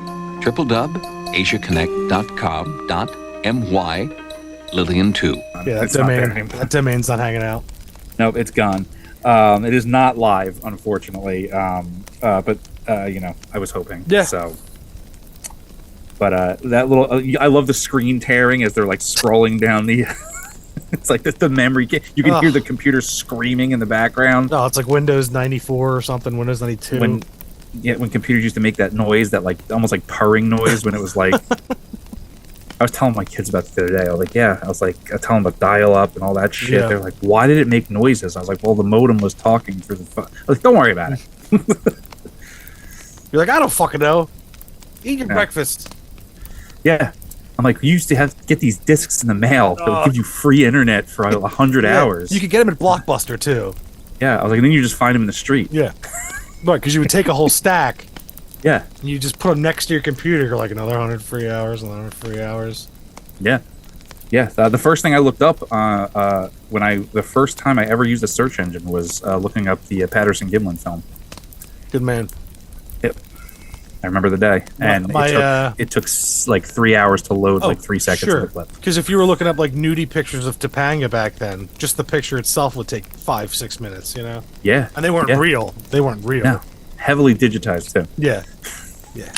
www.asiaconnect.com.my Lillian 2. Yeah, that domain's not hanging out. Nope, it's gone. It is not live, unfortunately. But I was hoping. Yeah. So. But that little, I love the screen tearing as they're like scrolling down the. It's like the memory. You can hear the computer screaming in the background. Oh, it's like Windows 94 or something. Windows 92. When computers used to make that noise, that like almost like purring noise when it was like. I was telling my kids about it the other day. I was like, I tell them about dial up and all that shit. Yeah. They're like, why did it make noises? I was like, well, the modem was talking through the phone. I was like, don't worry about it. You're like, I don't fucking know. Eat your breakfast. Yeah. I'm like, you used to have to get these discs in the mail that would give you free internet for 100 hours. You could get them at Blockbuster, too. Yeah, I was like, and then you just find them in the street. Yeah. Right, because you would take a whole stack. Yeah. And you just put them next to your computer. You're like, another 100 free hours, another 100 free hours. Yeah. Yeah. The first thing I looked up the first time I ever used a search engine was looking up the Patterson-Gimlin film. Good man. Yep. I remember the day, and it took like 3 hours to load like 3 seconds of the clip. Because if you were looking up like nudie pictures of Topanga back then, just the picture itself would take 5-6 minutes, Yeah, and they weren't real. They weren't real. No, heavily digitized too. Yeah, yeah.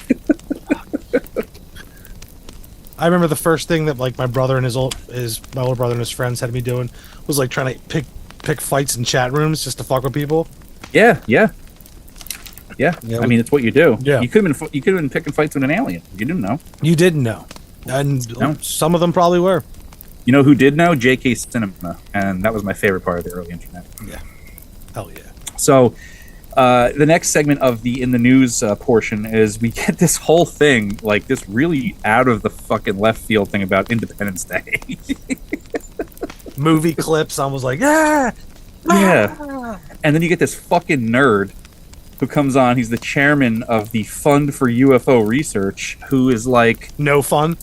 I remember the first thing that like my older brother and his friends had me doing was like trying to pick fights in chat rooms just to fuck with people. Yeah. I mean, it's what you do. Yeah. You could have been picking fights with an alien. You didn't know. You didn't know, and some of them probably were. You know who did know? J.K. Cinema, and that was my favorite part of the early internet. Yeah, hell yeah. So, the next segment of the in the news portion is we get this whole thing, like this really out of the fucking left field thing about Independence Day. Movie clips. I was like, yeah. And then you get this fucking nerd who comes on. He's the chairman of the Fund for UFO Research, who is like no fun.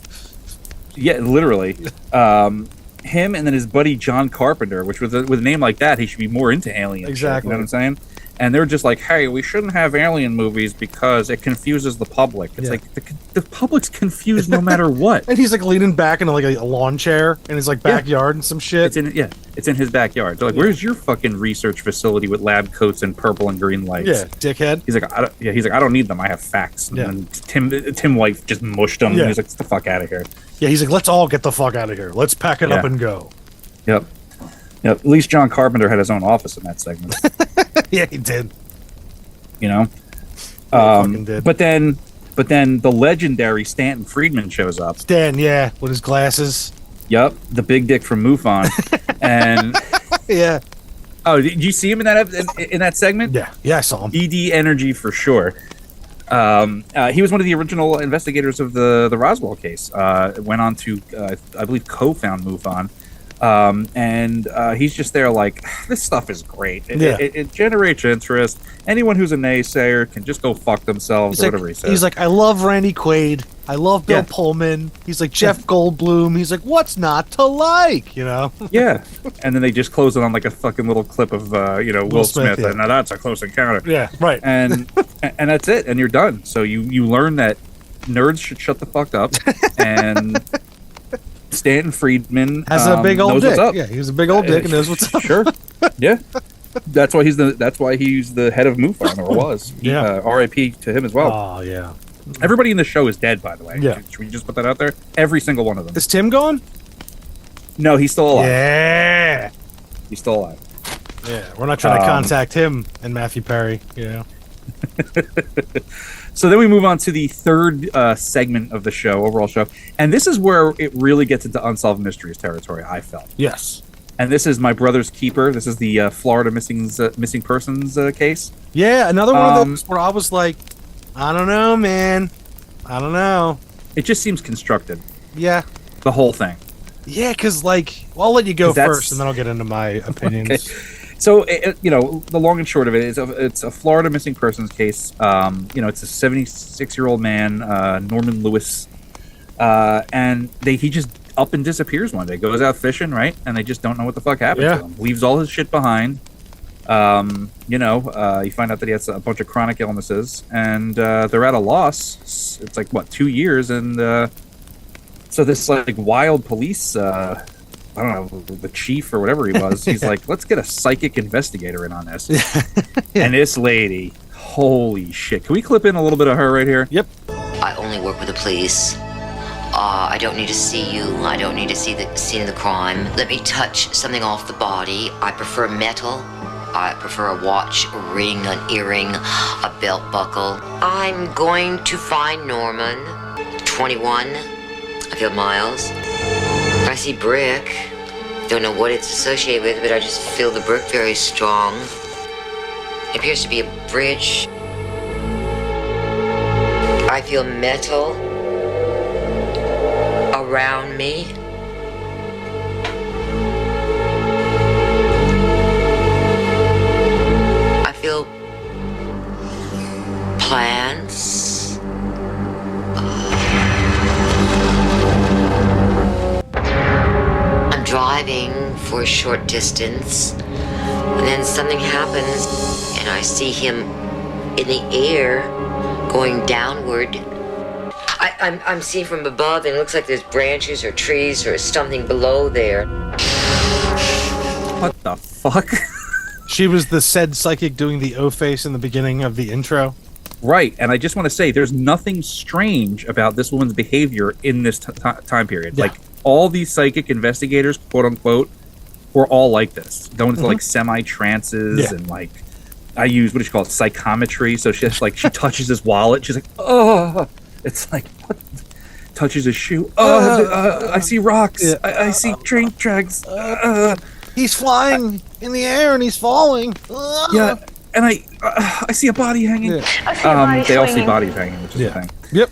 Yeah, literally. Him and then his buddy John Carpenter, which with a name like that, he should be more into alien. Exactly. Shit, you know what I'm saying? And they're just like, hey, we shouldn't have alien movies because it confuses the public. It's like the public's confused no matter what. And he's like leaning back in like a lawn chair in his like backyard and some shit. It's in his backyard. They're like, where's your fucking research facility with lab coats and purple and green lights? Yeah, dickhead. He's like, I don't need them. I have facts. Yeah. And Tim White just mushed him. Yeah. And he's like, get the fuck out of here. Yeah, he's like, let's all get the fuck out of here. Let's pack it up and go. Yep. At least John Carpenter had his own office in that segment. Yeah, he did. You know? Did. But then the legendary Stanton Friedman shows up. Stan, yeah, with his glasses. Yep, the big dick from MUFON. And yeah. Oh, did you see him in that segment? Yeah, I saw him. DD Energy for sure. He was one of the original investigators of the Roswell case. Went on to, I believe, co-found MUFON. And he's just there like, this stuff is great. It generates interest. Anyone who's a naysayer can just go fuck themselves, or whatever he says. He's like, I love Randy Quaid. I love Bill Pullman. He's like Jeff Goldblum. He's like, what's not to like? Yeah. And then they just close it on like a fucking little clip of Will Smith. And now that's a close encounter. Yeah, right. And that's it. And you're done. So you learn that nerds should shut the fuck up. And Stanton Friedman has a big old knows dick. What's up. Yeah, he's a big old dick and knows what's up. Sure. Yeah. That's why he's the head of MUFON, or was. Yeah. R.I.P. to him as well. Oh yeah. Everybody in the show is dead, by the way. Yeah. Should we just put that out there? Every single one of them. Is Tim gone? No, he's still alive. Yeah. He's still alive. Yeah. We're not trying to contact him and Matthew Perry. So then we move on to the third segment of the overall show. And this is where it really gets into Unsolved Mysteries territory, I felt. Yes. And this is My Brother's Keeper. This is the Florida missing persons case. Yeah, another one of those where I was like, I don't know, man. I don't know. It just seems constructed. Yeah. The whole thing. Yeah, because, I'll let you go first, and then I'll get into my opinions. Okay. So, the long and short of it is it's a Florida missing persons case. It's a 76-year-old man, Norman Lewis, and he just up and disappears one day. Goes out fishing, right? And they just don't know what the fuck happened to him. Leaves all his shit behind. You find out that he has a bunch of chronic illnesses, and they're at a loss. It's like, 2 years, and so this wild police. I don't know, the chief or whatever he was. He's like, let's get a psychic investigator in on this. And this lady, holy shit. Can we clip in a little bit of her right here? Yep. I only work with the police. I don't need to see you. I don't need to see the scene of the crime. Let me touch something off the body. I prefer metal. I prefer a watch, a ring, an earring, a belt buckle. I'm going to find Norman, 21. I feel miles. I see brick. Don't know what it's associated with, but I just feel the brick very strong. It appears to be a bridge. I feel metal around me. I feel plants. I'm driving for a short distance, and then something happens, and I see him in the air going downward. I'm seeing from above, and it looks like there's branches or trees or something below there. What the fuck? She was the said psychic doing the O face in the beginning of the intro. Right, and I just want to say there's nothing strange about this woman's behavior in this time period. Yeah. Like, all these psychic investigators, quote unquote, were all like this. Going into semi-trances and I use, what do you call it, psychometry. So she touches his wallet. She's like, oh, it's like, what? Touches his shoe. Oh, I see rocks. Yeah. I see train tracks. He's flying in the air and he's falling. Yeah, and I see a body hanging. Yeah. I see a body they all see swinging. bodies hanging, which is the thing. Yep.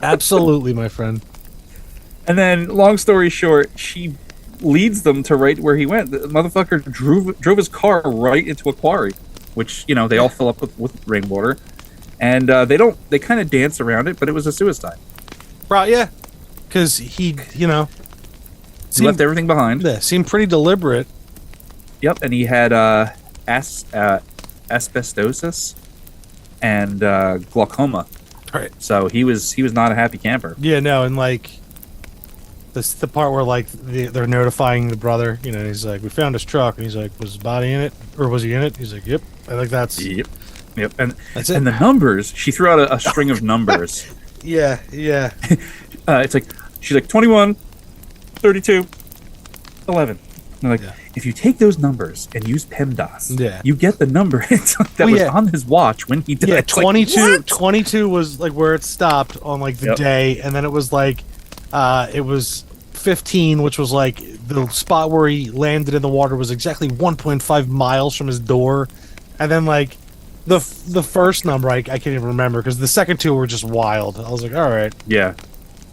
Absolutely, my friend. And then, long story short, she leads them to right where he went. The motherfucker drove his car right into a quarry, which, they all fill up with rainwater. And they kind of dance around it, but it was a suicide. Right, yeah. Because he left everything behind. Yeah, seemed pretty deliberate. Yep, and he had asbestosis and glaucoma. Right. So he was not a happy camper. Yeah, no, and the part where they're notifying the brother, he's like, we found his truck, and he's like, was his body in it, or was he in it? He's like, yep. I think that's Yep, and that's it. And the numbers, she threw out a string of numbers. Yeah. It's like, she's like 21, 32, 11. And I'm like, if you take those numbers and use PEMDAS, you get the number that was on his watch when he did it. 22 was where it stopped on the day, and then it was it was 15, which was like the spot where he landed in the water was exactly 1.5 miles from his door. And then like the first number, I can't even remember because the second two were just wild. I was like, all right. Yeah.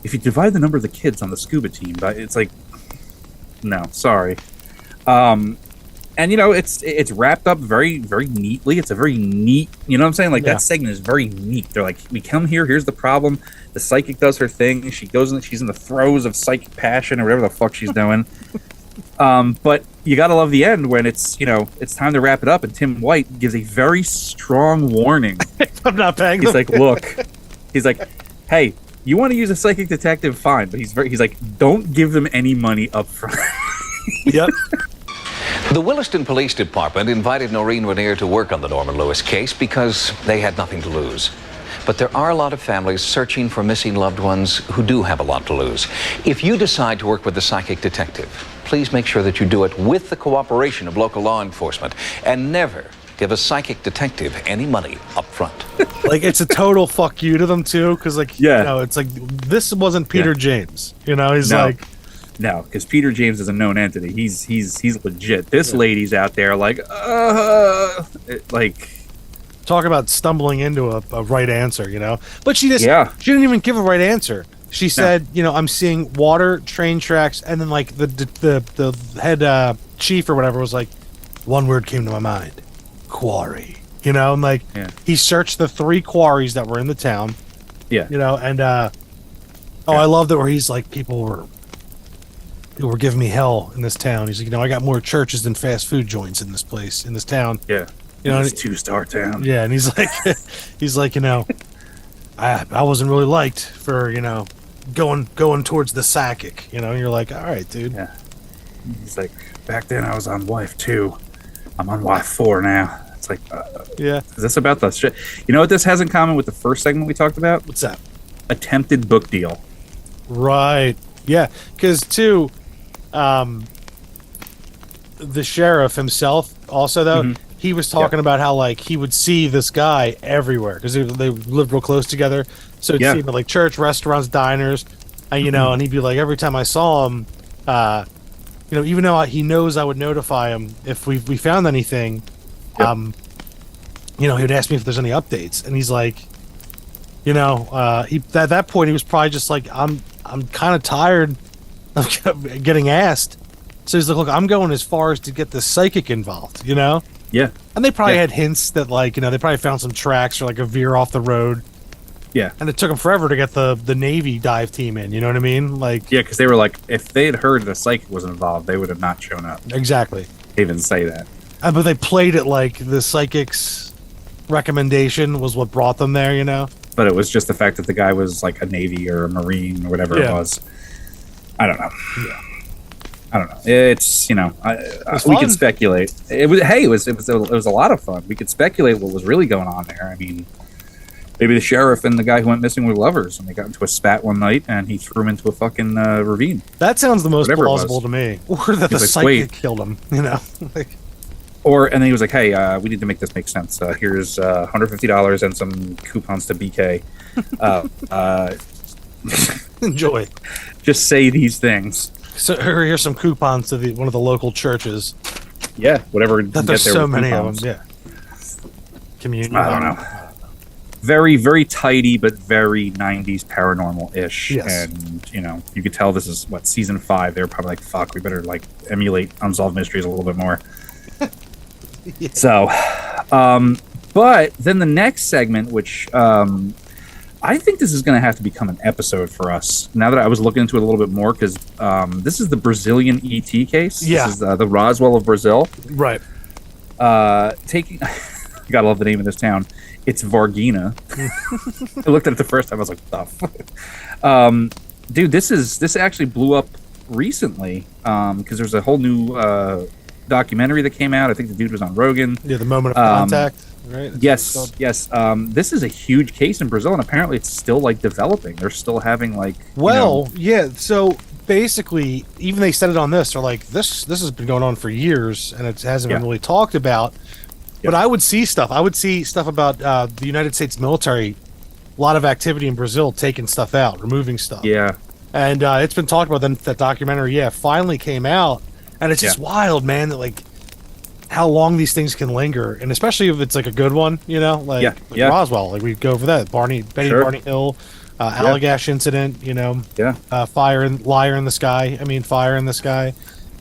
If you divide the number of the kids on the scuba team, it's like, no, sorry. And you know, it's wrapped up very, very neatly. It's a very neat, you know what I'm saying? Like that segment is very neat. They're like, we come here, here's the problem. The psychic does her thing. She's in the throes of psychic passion or whatever the fuck she's doing. But you gotta love the end when it's time to wrap it up, and Tim White gives a very strong warning. I'm not paying. He's like, look, he's like, hey, you want to use a psychic detective, fine, but he's like, don't give them any money up front. Yep. The Williston Police Department invited Noreen Rainier to work on the Norman Lewis case because they had nothing to lose. But there are a lot of families searching for missing loved ones who do have a lot to lose. If you decide to work with a psychic detective, please make sure that you do it with the cooperation of local law enforcement and never give a psychic detective any money up front. Like, it's a total fuck you to them too, because like, you know, it's like, this wasn't Peter James, you know, he's like, no, because Peter James is a known entity. He's legit. This lady's out there like, like, talk about stumbling into a right answer, you know. But she just she didn't even give a right answer. She said, you know, I'm seeing water, train tracks, and then like the head chief or whatever was like, one word came to my mind, quarry. You know, and like he searched the 3 quarries that were in the town. Yeah. You know, and I loved it where he's like, people were giving me hell in this town. He's like, you know, I got more churches than fast food joints in this place, in this town. Yeah. You know, it's 2-star town. Yeah, and he's like, you know, I wasn't really liked for, you know, going towards the psychic, you know. And you're like, all right, dude. Yeah. He's like, back then I was on wife 2. I'm on wife 4 now. It's like, is this about the shit? You know what this has in common with the first segment we talked about? What's that? Attempted book deal. Right. Yeah, because too, the sheriff himself also though, he was talking about how like he would see this guy everywhere because they lived real close together. So he'd see him at like church, restaurants, diners, and you know, and he'd be like, every time I saw him, you know, even though he knows I would notify him if we found anything, you know, he would ask me if there's any updates, and he's like, you know, at that point he was probably just like, I'm kind of tired of getting asked. So he's like, look, I'm going as far as to get the psychic involved, you know? Yeah. And they probably had hints that, like, you know, they probably found some tracks or like a veer off the road. Yeah. And it took them forever to get the Navy dive team in, you know what I mean? Like, yeah, because they were like, if they had heard the psychic was involved, they would have not shown up. Exactly. They even say that. But they played it like the psychic's recommendation was what brought them there, you know? But it was just the fact that the guy was like a Navy or a Marine or whatever it was. I don't know. Yeah. I don't know. It's, you know, we could speculate. It was a lot of fun. We could speculate what was really going on there. I mean, maybe the sheriff and the guy who went missing were lovers, and they got into a spat one night, and he threw him into a fucking ravine. That sounds the most plausible to me. Or that the psychic killed him, you know? Like, and then he was like, hey, we need to make this make sense. Here's $150 and some coupons to BK. Enjoy. Just say these things. So here's some coupons to one of the local churches. Yeah, whatever. That there's so many of them. Yeah. Communion. I don't know. Very, very tidy, but very 90s paranormal-ish. Yes. And, you know, you could tell this is, season 5. They were probably like, fuck, we better, like, emulate Unsolved Mysteries a little bit more. Yeah. So, but then the next segment, which I think this is going to have to become an episode for us. Now that I was looking into it a little bit more, because this is the Brazilian ET case. Yeah. This is the Roswell of Brazil. Right. Taking, gotta love the name of this town. It's Varginha. I looked at it the first time. I was like, the fuck? Dude, this actually blew up recently because there's a whole new documentary that came out. I think the dude was on Rogan. Yeah, the Moment of Contact, right? Yes. This is a huge case in Brazil, and apparently it's still like developing. They're still having like. Yeah. So basically, even they said it on this. They're like, this has been going on for years, and it hasn't been really talked about. But I would see stuff. I would see stuff about the United States military. A lot of activity in Brazil, taking stuff out, removing stuff. Yeah. And it's been talked about. Then that documentary, finally came out, and it's just wild, man. That like how long these things can linger, and especially if it's like a good one, like Roswell. Like we go over that Barney Hill, Allagash incident, Liar in the Sky. Fire in the Sky.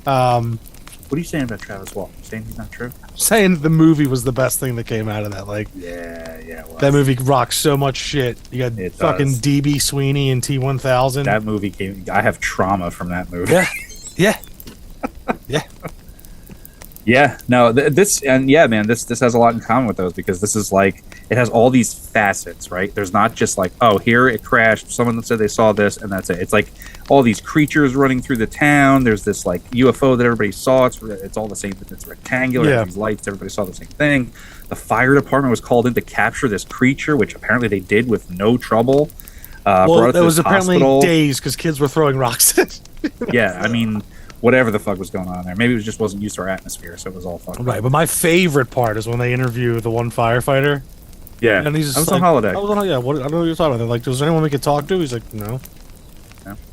What are you saying about Travis Walton? Saying he's not true? I'm saying the movie was the best thing that came out of that. Like, it was. That movie rocks so much shit. You got fucking DB Sweeney and T-1000. That movie I have trauma from that movie. Yeah. Yeah, no, this has a lot in common with those, because this is like, it has all these facets, right? There's not just like, oh, here it crashed, someone said they saw this, and that's it. It's like all these creatures running through the town. There's this like UFO that everybody saw. It's all the same. It's rectangular. Yeah. These lights. Everybody saw the same thing. The fire department was called in to capture this creature, which apparently they did with no trouble. It was apparently days because kids were throwing rocks at it. Yeah, whatever the fuck was going on there. Maybe it just wasn't used to our atmosphere, so it was all fucked up. Right, but my favorite part is when they interview the one firefighter. Yeah, and he's just I was on holiday. I don't know what you're talking about. They're like, was there anyone we could talk to? He's like, no.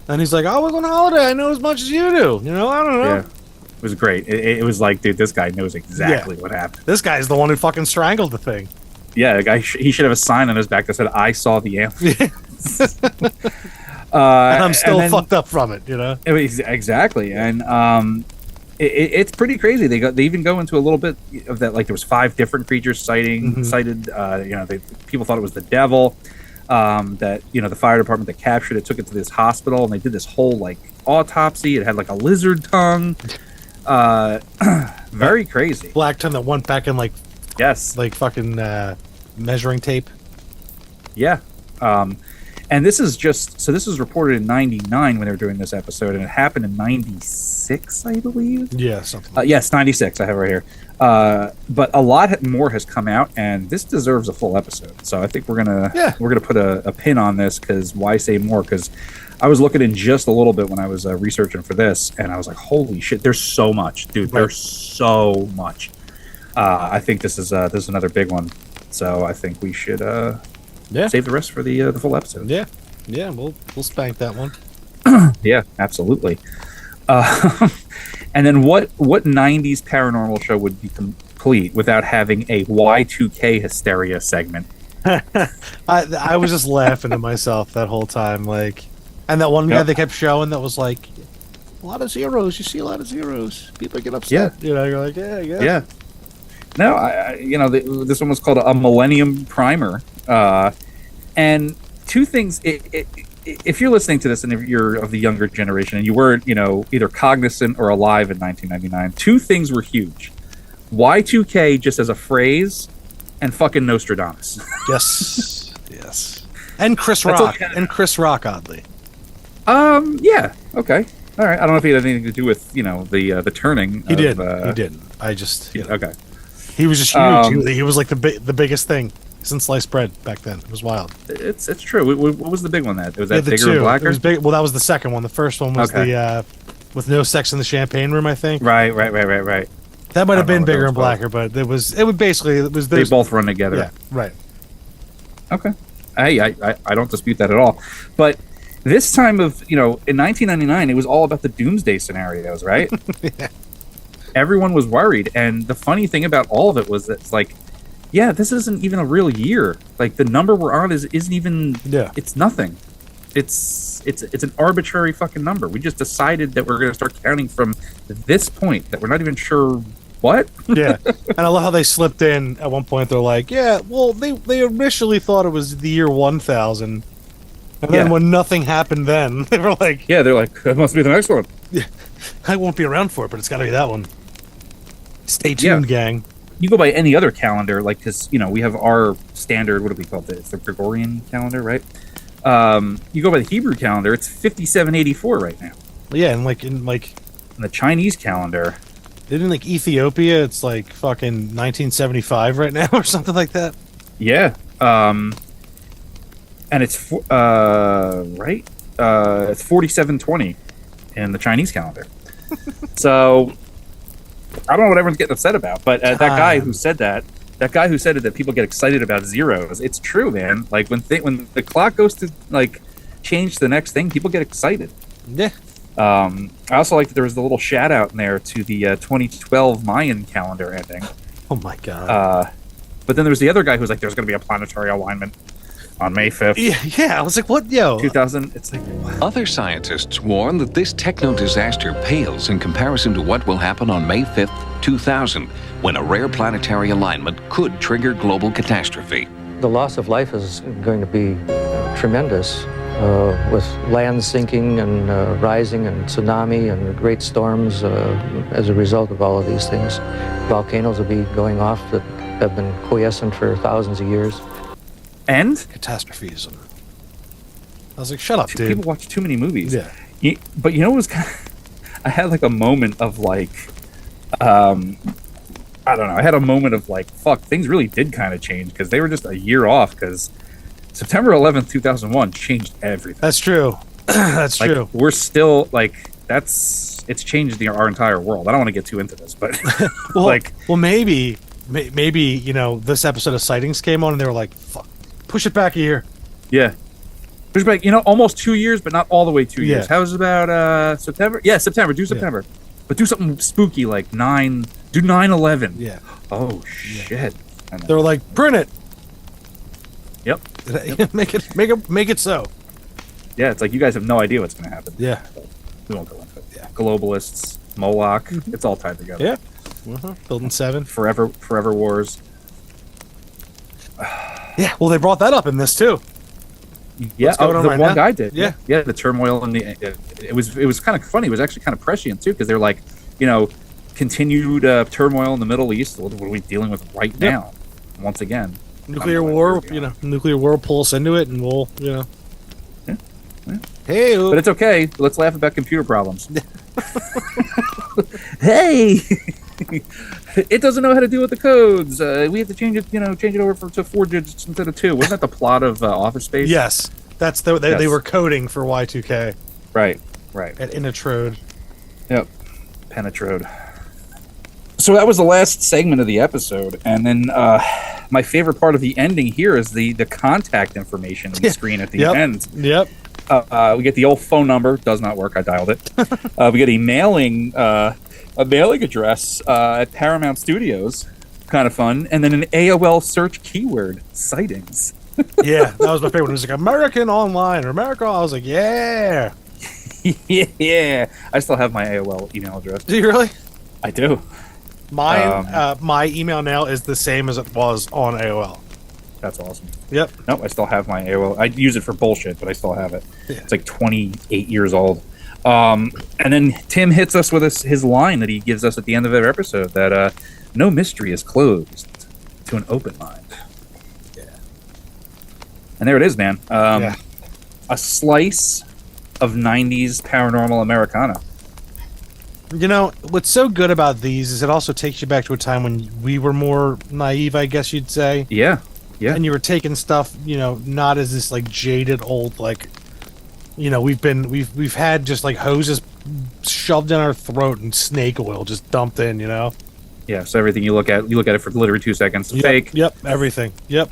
And he's like, I was on holiday. I know as much as you do. I don't know. Yeah, it was great. It was like, dude, this guy knows exactly what happened. This guy's the one who fucking strangled the thing. Yeah, the guy. He should have a sign on his back that said, "I saw the ambulance." And I'm still fucked up from it, Exactly, and it's pretty crazy. They even go into a little bit of that. Like there was 5 different creatures cited. People thought it was the devil. That the fire department that captured it took it to this hospital, and they did this whole like autopsy. It had like a lizard tongue. Very crazy. Black tongue that went back in like fucking measuring tape. Yeah. And this was reported in 99 when they were doing this episode, and it happened in 96, I believe. Yeah, something. Yes, 96. I have it right here. But a lot more has come out, and this deserves a full episode. So I think we're gonna put a pin on this, because why say more? Because I was looking in just a little bit when I was researching for this, and I was like, holy shit, there's so much, dude. Right. There's so much. I think this is another big one. So I think we should save the rest for the full episode. Yeah, we'll spank that one. Yeah, absolutely. And then what 90s paranormal show would be complete without having a Y2K hysteria segment? I was just laughing to myself that whole time, like, and that one guy they kept showing that was like, a lot of zeros. You see a lot of zeros. People get upset. Yeah. You're like, yeah, yeah. No, this one was called a Millennium Primer. And two things, if you're listening to this and if you're of the younger generation and you weren't, either cognizant or alive in 1999, two things were huge. Y2K just as a phrase, and fucking Nostradamus. Yes. Yes. And Chris Rock. And Chris Rock, oddly. Yeah. Okay. All right. I don't know if he had anything to do with, the turning. He did. He did. I just... Okay. He was just huge. He was like the biggest thing since sliced bread back then. It was wild. It's true. What was the big one that? Was that bigger and blacker? It was big. Well, that was the second one. The first one was the with no sex in the champagne room, I think. Right. That might have been bigger and blacker, but it was basically they both run together. Yeah. Right. Okay. Hey, I don't dispute that at all. But this time of, in 1999, it was all about the doomsday scenarios, right? Yeah. Everyone was worried, and the funny thing about all of it was that it's like, yeah, this isn't even a real year. Like the number we're on isn't even. Yeah. It's nothing. It's an arbitrary fucking number. We just decided that we're going to start counting from this point that we're not even sure what. Yeah, and I love how they slipped in at one point. They're like, yeah, well, they initially thought it was the year 1000, and then when nothing happened, then they were like, yeah, they're like, that must be the next one. Yeah, I won't be around for it, but it's got to be that one. Stay tuned, gang. You go by any other calendar, like, because we have our standard. What do we call it? It's the Gregorian calendar, right? You go by the Hebrew calendar. It's 5784 right now. Yeah, and in the Chinese calendar, in Ethiopia, it's like fucking 1975 right now or something like that. Yeah. And it's right. It's 4720 in the Chinese calendar. So I don't know what everyone's getting upset about, but that guy who said that people get excited about zeros. It's true, man. Like when the clock goes to like change to the next thing, people get excited. Yeah. I also like that there was the little shout out in there to the 2012 Mayan calendar ending. Oh my god. But then there was the other guy who was like, there's going to be a planetary alignment on May 5th. Yeah, I was like, what? Yo. 2000. It's like, Other scientists warn that this techno disaster pales in comparison to what will happen on May 5th, 2000, when a rare planetary alignment could trigger global catastrophe. The loss of life is going to be tremendous, with land sinking and rising and tsunami and great storms as a result of all of these things. Volcanoes will be going off that have been quiescent for thousands of years. And? Catastrophism. I was like, shut up, dude. People watch too many movies. Yeah. But you know what was kind of... I had like a moment of like... I don't know. I had a moment of like, fuck, things really did kind of change because they were just a year off because September 11th, 2001 changed everything. That's true. That's like, true. We're still like, it's changed our entire world. I don't want to get too into this, but well, maybe, you know, this episode of Sightings came on and they were like, fuck, push it back a year. Yeah. Push it back, you know, almost 2 years, but not all the way 2 years. Yeah. How's about September? Yeah, September. Do September. Yeah. But do something spooky like 9/11. Yeah. Oh shit. They were like, print it. Yep. make it so. Yeah, it's like you guys have no idea what's going to happen. Yeah. We won't go into it. Yeah. Globalists, Moloch, it's all tied together. Yeah. Building 7. Forever wars. Yeah. Well, they brought that up in this too. Yeah, the right one now? guy did. Yeah. Yeah, the turmoil and it was kind of funny. It was actually kind of prescient too because they're like, you know, continued turmoil in the Middle East. What are we dealing with right now? Once again, nuclear war. You know, nuclear war will pull us into it, and we'll, you know. Yeah. Hey, but it's okay. Let's laugh about computer problems. Hey, it doesn't know how to deal with the codes. We have to change it. You know, change it over to 4 digits instead of 2. Wasn't that the plot of Office Space? Yes, that's they Yes. were coding for Y2K. Right. At Inatrode. Yep. Penetrode. So that was the last segment of the episode, and then my favorite part of the ending here is the contact information on the screen at the end. Yep. We get the old phone number. Does not work. I dialed it. We get a mailing address at Paramount Studios. Kind of fun. And then an AOL search keyword, Sightings. Yeah, that was my favorite. It was like American Online or America. I was like, yeah. Yeah. I still have my AOL email address. Do you really? I do. Mine, my email now is the same as it was on AOL. That's awesome. Yep. Nope, I still have my AOL. I use it for bullshit, but I still have it. Yeah. It's like 28 years old. And then Tim hits us with his line that he gives us at the end of every episode that no mystery is closed to an open mind. Yeah. And there it is, man. A slice of 90s paranormal Americana. You know, what's so good about these is it also takes you back to a time when we were more naive, I guess you'd say. Yeah. Yeah. And you were taking stuff, you know, not as this like jaded old like, you know, we've had just like hoses shoved down our throat and snake oil just dumped in, you know. Yeah. So everything you look at it for literally 2 seconds. Yep, Fake. Yep. Everything. Yep.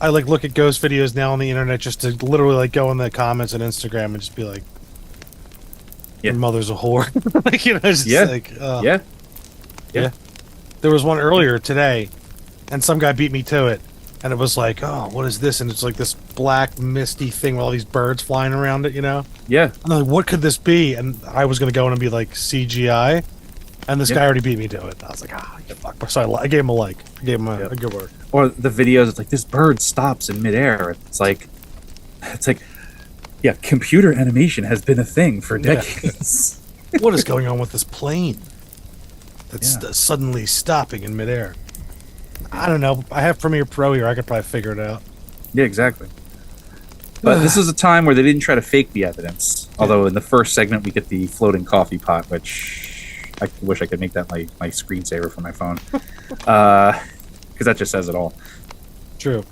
I like look at ghost videos now on the internet just to literally like go in the comments on Instagram and just be like, your mother's a whore. Like, you know, it's just like, yeah. There was one earlier today, and some guy beat me to it, and it was like, oh, what is this? And it's like this black misty thing with all these birds flying around it, you know? Yeah. I'm like, what could this be? And I was gonna go in and be like CGI, and this guy already beat me to it. I was like, fuck. So I gave him a like. I gave him a good word. Or the videos, it's like this bird stops in midair. It's like, yeah, computer animation has been a thing for decades. What is going on with this plane that's suddenly stopping in midair? I don't know. I have Premiere Pro here. I could probably figure it out. Yeah, exactly. But this is a time where they didn't try to fake the evidence. Although in the first segment we get the floating coffee pot, which I wish I could make that my screensaver for my phone. Because that just says it all. True.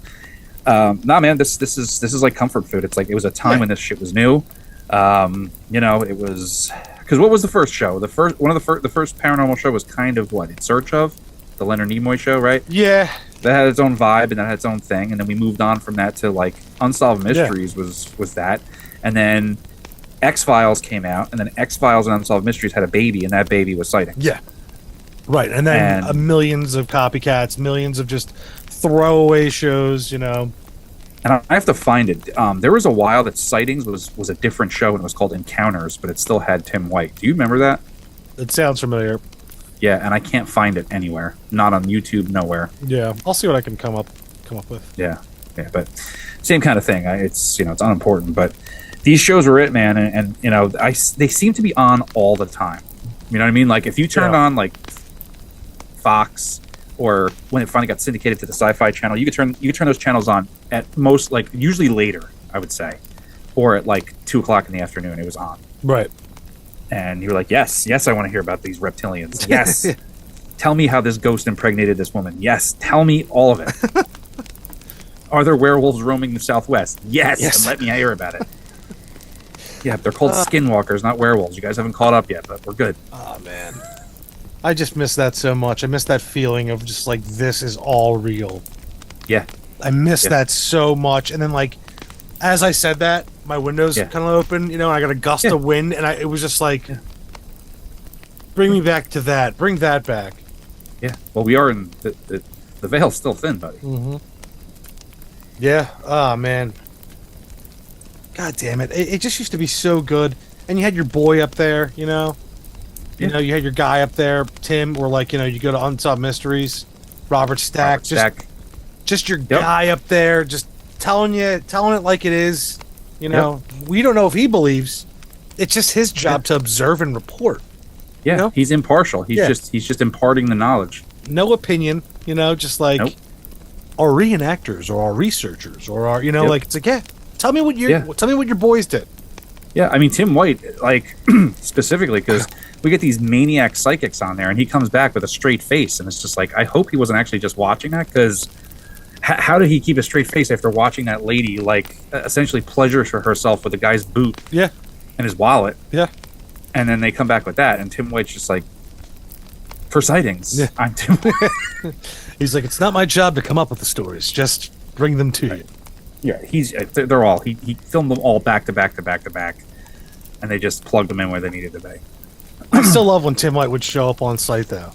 Nah, man, this is like comfort food. It's like it was a time when this shit was new. You know, it was because what was the first show? The first paranormal show was kind of what In Search of. the Leonard Nimoy show, right? Yeah. That had its own vibe and that had its own thing, and then we moved on from that to like Unsolved Mysteries was that, and then X-Files came out, and then X-Files and Unsolved Mysteries had a baby, and that baby was Sightings. Yeah. Right, and then millions of copycats, millions of just throwaway shows, And I have to find it. There was a while that Sightings was a different show, and it was called Encounters, but it still had Tim White. Do you remember that? It sounds familiar. Yeah, and I can't find it anywhere. Not on YouTube, nowhere. Yeah, I'll see what I can come up with. Yeah, but same kind of thing. It's it's unimportant, but these shows were it, man, and they seem to be on all the time. You know what I mean? Like if you turned on like Fox, or when it finally got syndicated to the Sci-Fi Channel, you could turn those channels on at most, like usually later, I would say, or at like 2:00 in the afternoon. It was on. Right. And you're like, yes, I want to hear about these reptilians. Yes. Tell me how this ghost impregnated this woman. Yes. Tell me all of it. Are there werewolves roaming the Southwest? Yes. And let me hear about it. Yeah, they're called skinwalkers, not werewolves. You guys haven't caught up yet, but we're good. Oh, man. I just miss that so much. I miss that feeling of just like, this is all real. Yeah. I miss that so much. And then like, as I said that, my windows kind of open, and I got a gust of wind, and it was just like, bring me back to that. Bring that back. Yeah. Well, we are in the veil's still thin, buddy. Mm-hmm. Yeah. Oh, man. God damn it. It just used to be so good. And you had your boy up there, You know, you had your guy up there, Tim, or like, you go to Unsolved Mysteries, Robert Stack. Just your guy up there, just telling it like it is. We don't know if he believes. It's just his job to observe and report. Yeah, he's impartial. He's just imparting the knowledge. No opinion, just like our reenactors or our researchers or our, like it's like, tell me what your boys did. Yeah, I mean Tim White, like specifically because we get these maniac psychics on there, and he comes back with a straight face, and it's just like I hope he wasn't actually just watching that, because how did he keep a straight face after watching that lady like essentially pleasure for herself with a guy's boot? Yeah, and his wallet. Yeah, and then they come back with that, and Tim White's just like, for Sightings. Yeah. I'm Tim. He's like, it's not my job to come up with the stories, just bring them to you. Yeah, they're all he filmed them all back to back to back to back, and they just plugged them in where they needed to be. I still love when Tim White would show up on site though.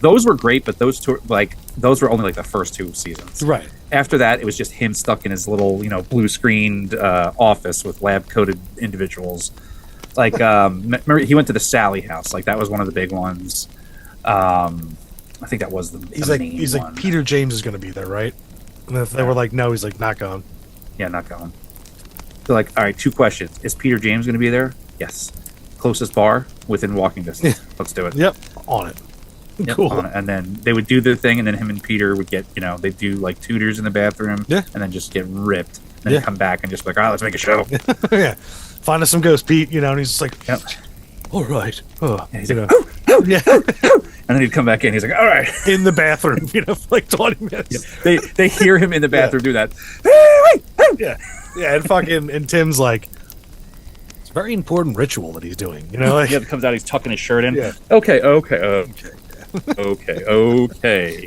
Those were great, but those were only like the first 2 seasons. Right. After that, it was just him stuck in his little, blue screened office with lab coated individuals. Like, remember he went to the Sally house. Like that was one of the big ones. I think that was the main he's one. like Peter James is going to be there, right? And if they were like, no, he's like, not going. Yeah, not going. They're like, all right, 2 questions. Is Peter James going to be there? Yes. Closest bar within walking distance. Let's do it. Yep. On it. Yep, cool. On it. And then they would do their thing, and then him and Peter would get, they'd do like tutors in the bathroom, and then just get ripped. And then come back and just be like, all right, let's make a show. Yeah. Find us some ghosts, Pete, and he's just like, all right. Oh, and he's like, and then he'd come back in. He's like, all right. In the bathroom, for like 20 minutes. Yeah. They hear him in the bathroom do that. Yeah. Yeah, and Tim's like, it's a very important ritual that he's doing, Like, it comes out, he's tucking his shirt in. Yeah. Okay.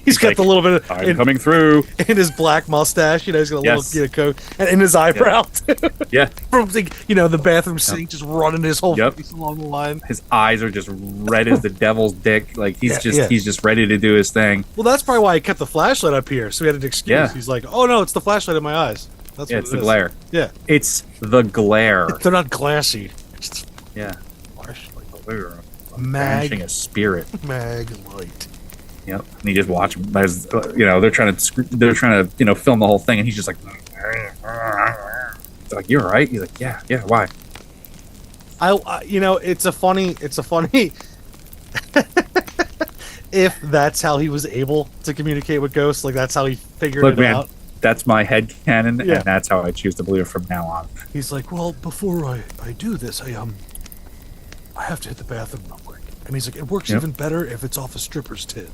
He's got the little bit of... I'm coming through. In his black mustache, he's got a little coat. And in his eyebrow, too. Yeah. From, the bathroom sink, just running his whole face along the line. His eyes are just red as the devil's dick. Like, he's just ready to do his thing. Well, that's probably why he kept the flashlight up here, so he had an excuse. Yeah. He's like, oh, no, it's the flashlight in my eyes. That's what it's the glare. Yeah. It's the glare. They're not glassy. Yeah. Glare. Banishing a spirit. Mag light. Yep. And you just watch him as they're trying to film the whole thing, and he's just like, it's like, you're all right. He's like, yeah, why? It's a funny if that's how he was able to communicate with ghosts, like that's how he figured it out. That's my head canon, and that's how I choose to believe it from now on. He's like, well, before I do this, I have to hit the bathroom real quick. And he's like, it works even better if it's off a stripper's tit.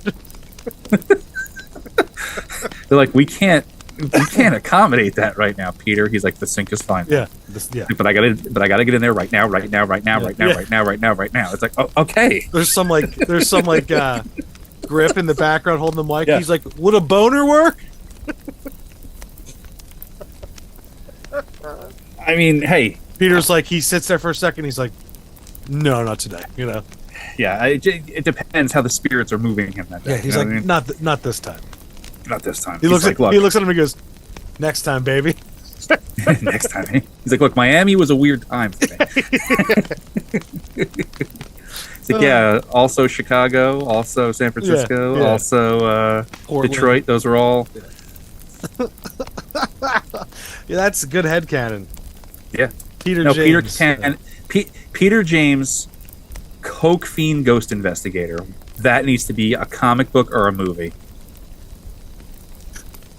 They're like, we can't accommodate that right now, Peter. He's like, the sink is fine. Yeah. But I gotta get in there right now. It's like, oh, okay. There's some grip in the background holding the mic. Yeah. He's like, "Would a boner work?" I mean, hey, Peter's like, he sits there for a second. He's like, "No, not today." yeah, it depends how the spirits are moving him that day. Yeah, he's you know like, what I mean? "Not this time." Not this time. He He's looks like, at look, he looks at him and goes, "Next time, baby." next time. He's like, look, Miami was a weird time for me. It's like, yeah, also Chicago, also San Francisco, yeah. also Portland. Detroit. Those were all. Yeah, that's a good headcanon. Yeah. Peter No, James. Peter James, coke fiend ghost investigator. That needs to be a comic book or a movie.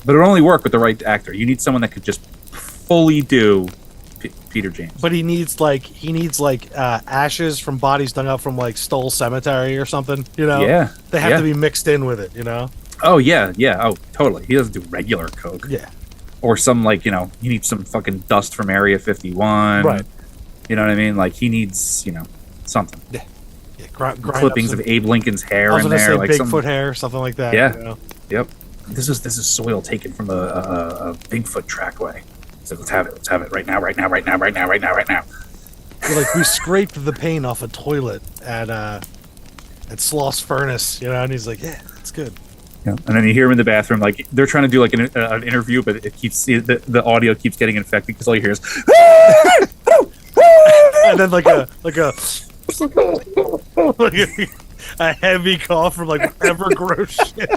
But it'll only work with the right actor. You need someone that could just fully do Peter James. But he needs ashes from bodies dug up from like Stoll Cemetery or something. Yeah, they have yeah. to be mixed in with it. Oh yeah. Oh, totally. He doesn't do regular coke. Yeah. Or some he needs some fucking dust from Area 51. Right. You know what I mean? Like he needs something. Yeah. Grind Clippings up of Abe Lincoln's hair I was in gonna there, say like Bigfoot hair, something like that. Yeah. Yep. This is soil taken from a Bigfoot trackway. So let's have it right now. You're like, we scraped the paint off a toilet at Sloss Furnace, and he's like, yeah, that's good. Yeah. And then you hear him in the bathroom, like they're trying to do like an interview, but it keeps the audio keeps getting infected because all you hear is, and then like a heavy cough from like whatever gross shit.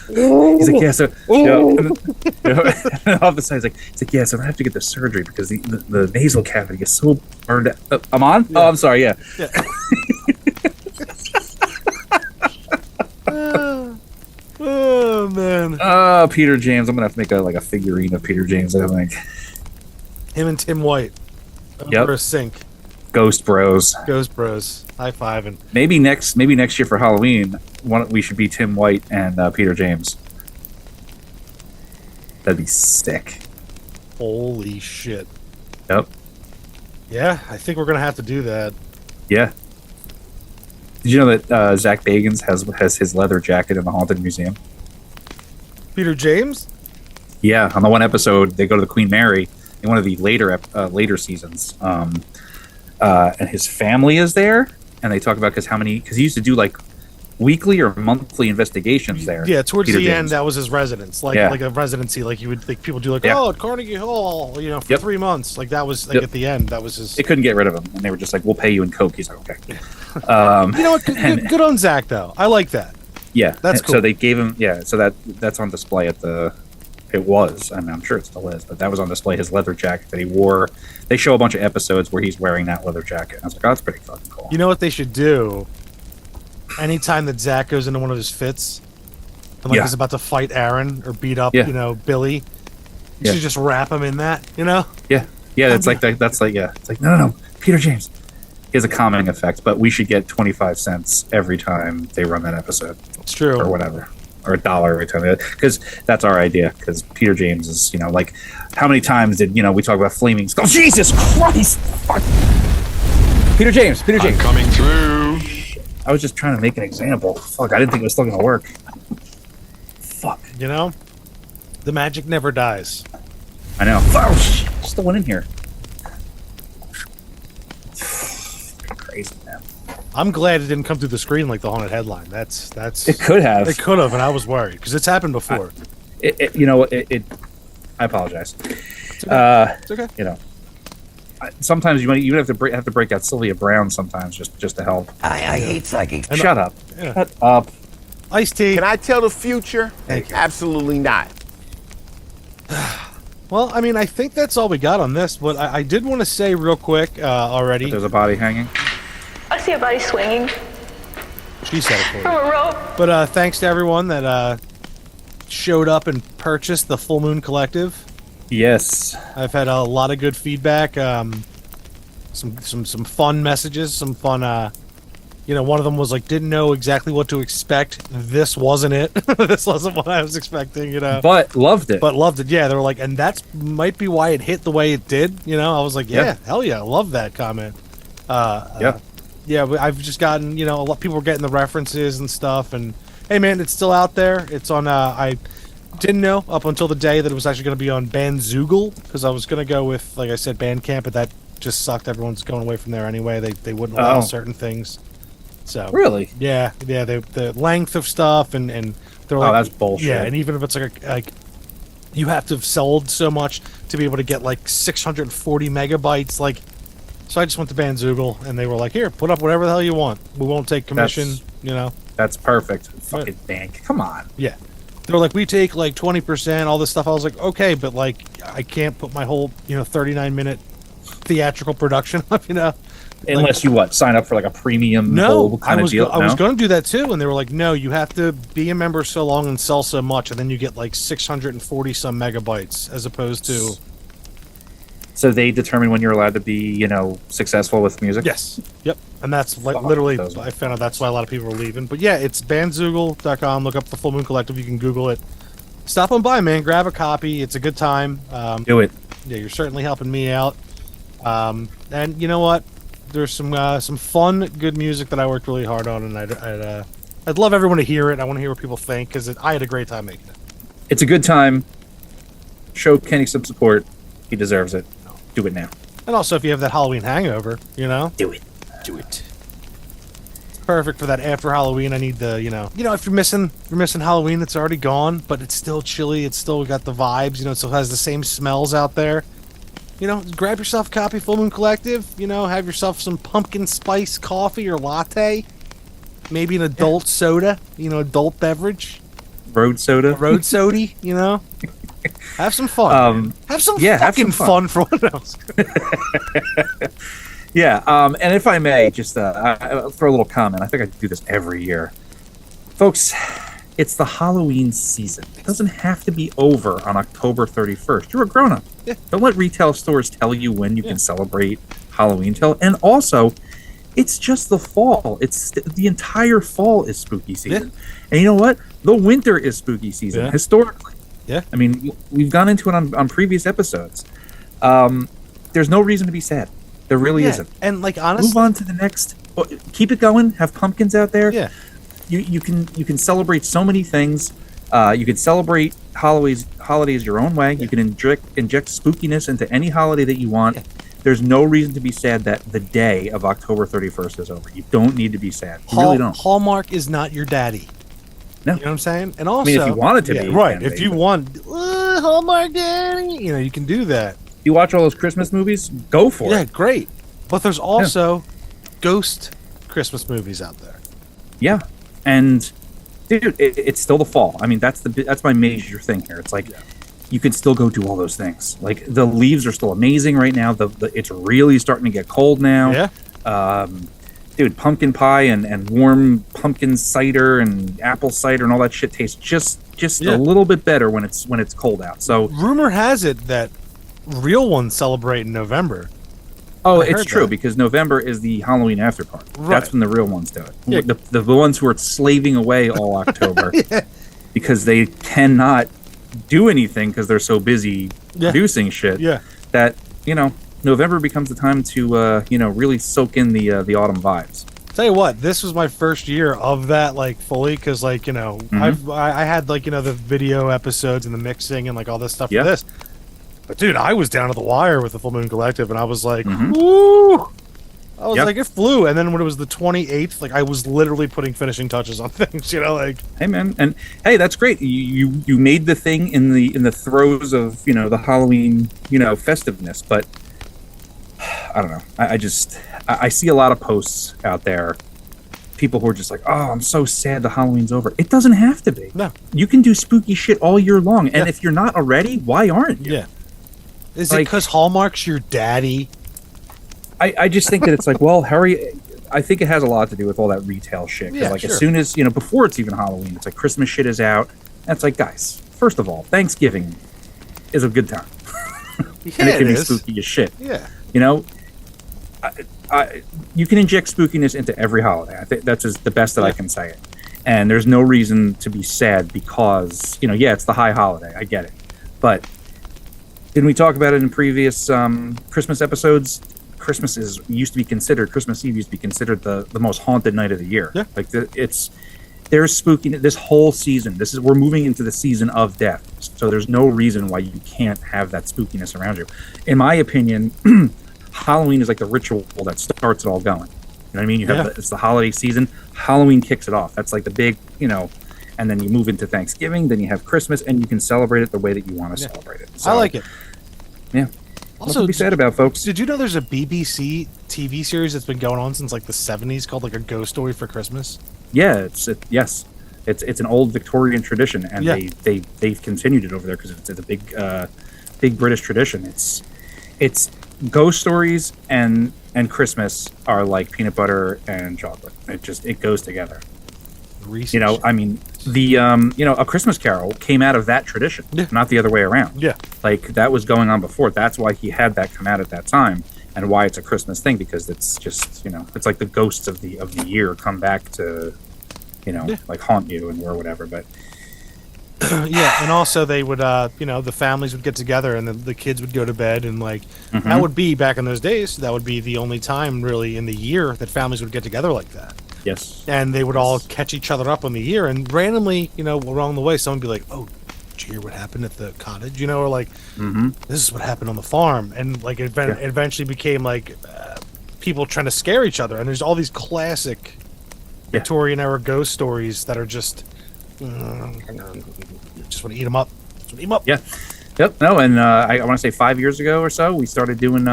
He's like, yeah, so and off the side, he's like, yeah, so I have to get the surgery because the nasal cavity is so burned out. I'm on? Yeah. Oh, I'm sorry, yeah. Oh man. Peter James. I'm gonna have to make a figurine of Peter James, I think. Him and Tim White. Yep. A sync. Ghost Bros. High five and maybe next year for Halloween, we should be Tim White and Peter James. That'd be sick. Holy shit. Yep. Yeah, I think we're gonna have to do that. Yeah. Did you know that Zach Bagans has his leather jacket in the Haunted Museum? Peter James? Yeah, on the one episode, they go to the Queen Mary in one of the later seasons, and his family is there, and they talk about because he used to do like weekly or monthly investigations there. Yeah, towards Peter the James. end, that was his residence, like a residency, like you would like people do, like at Carnegie Hall, for 3 months, like that was like at the end, that was his. They couldn't get rid of him, and they were just like, "We'll pay you in coke." He's like, "Okay." You know what? Good on Zach though. I like that. Yeah, that's cool. So they gave him, so that's on display at the. It was, I mean, I'm sure it still is, but that was on display. His leather jacket that he wore. They show a bunch of episodes where he's wearing that leather jacket. I was like, oh, that's pretty fucking cool. You know what they should do? Anytime that Zach goes into one of his fits, and like he's about to fight Aaron or beat up, Billy, you should just wrap him in that, Yeah, that's like that. That's like It's like no, Peter James. He has a calming effect, but we should get 25 cents every time they run that episode. It's true, or whatever. Or $1 every time, because that's our idea. Because Peter James is, like, how many times did we talk about flaming skulls? Jesus Christ! Fuck. Peter James. I'm coming through. I was just trying to make an example. Fuck, I didn't think it was still gonna work. Fuck. The magic never dies. I know. Oh shit! Still went in here. Crazy, man. I'm glad it didn't come through the screen like the haunted headline. That's. It could have. It could have, and I was worried because it's happened before. I apologize. It's okay. It's okay. Sometimes you have to break out Sylvia Brown sometimes just to help. I hate psychics. Shut up. Shut up. Iced tea. Can I tell the future? Absolutely not. Well, I mean, I think that's all we got on this, but I did want to say real quick already. There's a body hanging. I see a body swinging. She said it for from a rope. But thanks to everyone that showed up and purchased the Full Moon Collective. Yes, I've had a lot of good feedback. Some fun messages. Some fun. One of them was like, didn't know exactly what to expect. This wasn't it. This wasn't what I was expecting. But loved it. Yeah, they were like, and that's might be why it hit the way it did. I was like, yeah. Hell yeah, I love that comment. Yeah. Yeah, I've just gotten, a lot of people are getting the references and stuff, and hey man, it's still out there. It's on I didn't know up until the day that it was actually going to be on Bandzoogle, because I was going to go with, like I said, Bandcamp, but that just sucked. Everyone's going away from there anyway. They wouldn't allow certain things. So really, yeah, the length of stuff and they're like, that's bullshit. Yeah, and even if it's like you have to have sold so much to be able to get like 640 megabytes, like. So I just went to Bandzoogle, and they were like, "Here, put up whatever the hell you want. We won't take commission." That's perfect. Fucking bank. Come on. Yeah. They were like, "We take like 20%, all this stuff." I was like, "Okay, but like, I can't put my whole 39-minute theatrical production up, Unless you sign up for like a premium kind of deal. I was going to do that too, and they were like, "No, you have to be a member so long and sell so much, and then you get like 640 some megabytes, as opposed to." So they determine when you're allowed to be, successful with music? Yes. Yep. And that's like literally, I found out that's why a lot of people are leaving. But yeah, it's bandzoogle.com. Look up the Full Moon Collective. You can Google it. Stop on by, man. Grab a copy. It's a good time. Do it. Yeah, you're certainly helping me out. And you know what? There's some fun, good music that I worked really hard on, and I'd love everyone to hear it. I want to hear what people think, because I had a great time making it. It's a good time. Show Kenny some support. He deserves it. Do it now. And also, if you have that Halloween hangover, do it. Do it. It's perfect for that after Halloween. I need the, if you're missing Halloween, it's already gone, but it's still chilly. It's still got the vibes. It still has the same smells out there. Grab yourself a copy of Full Moon Collective. Have yourself some pumpkin spice coffee or latte. Maybe an adult soda. Adult beverage. Road soda. Road sody. Have some fun. Have some fucking fun for what else. Yeah, and if I may, just throw a little comment. I think I do this every year. Folks, it's the Halloween season. It doesn't have to be over on October 31st. You're a grown-up. Yeah. Don't let retail stores tell you when you can celebrate Halloween. And also, it's just the fall. It's the entire fall is spooky season. Yeah. And you know what? The winter is spooky season, historically. Yeah. I mean, we've gone into it on previous episodes. There's no reason to be sad. There really isn't. And like, honestly, move on to the next. Keep it going. Have pumpkins out there. Yeah. You can celebrate so many things. You can celebrate holidays your own way. You can inject spookiness into any holiday that you want. Yeah. There's no reason to be sad that the day of October 31st is over. You don't need to be sad. You really don't. Hallmark is not your daddy. No. You know what I'm saying? And also, I mean, if you wanted to be. Right. If you want Hallmark daddy, you can do that. You watch all those Christmas movies? Go for it. Yeah, great. But there's also ghost Christmas movies out there. Yeah. And dude, it's still the fall. I mean, that's my major thing here. It's like you can still go do all those things. Like the leaves are still amazing right now. It's really starting to get cold now. Yeah. Dude, pumpkin pie and warm pumpkin cider and apple cider and all that shit tastes just a little bit better when it's cold out. So rumor has it that real ones celebrate in November. Oh, it's true, because November is the Halloween after party. Right. That's when the real ones do it. Yeah. The ones who are slaving away all October because they cannot do anything because they're so busy producing shit. Yeah. That, November becomes the time to, really soak in the autumn vibes. Tell you what, this was my first year of that, like, fully, because, like, I had, like, the video episodes and the mixing and, like, all this stuff for this. But, dude, I was down to the wire with the Full Moon Collective, and I was like, woo! I was like, it flew. And then when it was the 28th, like, I was literally putting finishing touches on things, like. Hey, man. And, hey, that's great. You made the thing in the throes of, the Halloween, festiveness. But, I don't know. I see a lot of posts out there. People who are just like, oh, I'm so sad the Halloween's over. It doesn't have to be. No. You can do spooky shit all year long. And if you're not already, why aren't you? Yeah. Is it because Hallmark's your daddy? I just think that it's like, well, Harry, I think it has a lot to do with all that retail shit. Yeah, as soon as, before it's even Halloween, it's like Christmas shit is out. And it's like, guys, first of all, Thanksgiving is a good time. And it can be spooky as shit. Yeah. You can inject spookiness into every holiday. I think that's the best that I can say it. And there's no reason to be sad because, it's the high holiday. I get it. But didn't we talk about it in previous Christmas episodes? Christmas Eve used to be considered the most haunted night of the year. Yeah. Like there's spooky this whole season. We're moving into the season of death. So there's no reason why you can't have that spookiness around you. In my opinion, Halloween is like the ritual that starts it all going. You know what I mean? You have it's the holiday season. Halloween kicks it off. That's like the big, and then you move into Thanksgiving, then you have Christmas, and you can celebrate it the way that you want to celebrate it. So, I like it. Yeah. Also, nothing to be sad about, folks. Did you know there's a BBC TV series that's been going on since like the 70s called like A Ghost Story for Christmas? Yeah, yes. It's an old Victorian tradition, and they've continued it over there because it's a big British tradition. It's ghost stories and Christmas are like peanut butter and chocolate. It goes together. I mean, A Christmas Carol came out of that tradition, not the other way around. Yeah, like that was going on before. That's why he had that come out at that time, and why it's a Christmas thing, because it's just it's like the ghosts of the year come back to like haunt you or whatever. But yeah, and also they would the families would get together and the kids would go to bed, and like that would be back in those days. That would be the only time really in the year that families would get together like that. Yes. And they would all catch each other up on the year, and randomly, along the way, someone would be like, "Oh, did you hear what happened at the cottage?" Or like, "This is what happened on the farm," and like it eventually became like people trying to scare each other. And there's all these classic Victorian era ghost stories that are just want to eat them up. Just want to eat them up. Yeah. Yep. No, and I want to say 5 years ago or so, we started doing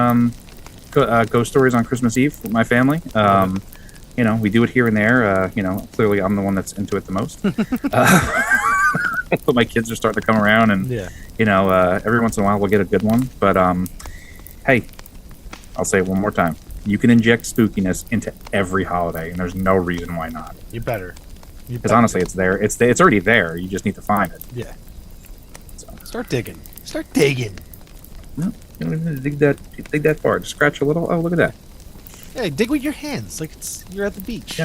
ghost stories on Christmas Eve with my family. We do it here and there. Clearly I'm the one that's into it the most. But my kids are starting to come around, and every once in a while we'll get a good one. But hey, I'll say it one more time. You can inject spookiness into every holiday, and there's no reason why not. You better. Because honestly, it's there. It's already there. You just need to find it. Yeah. So. Start digging. No, you don't even dig that far. Just scratch a little. Oh, look at that. Yeah, dig with your hands like you're at the beach.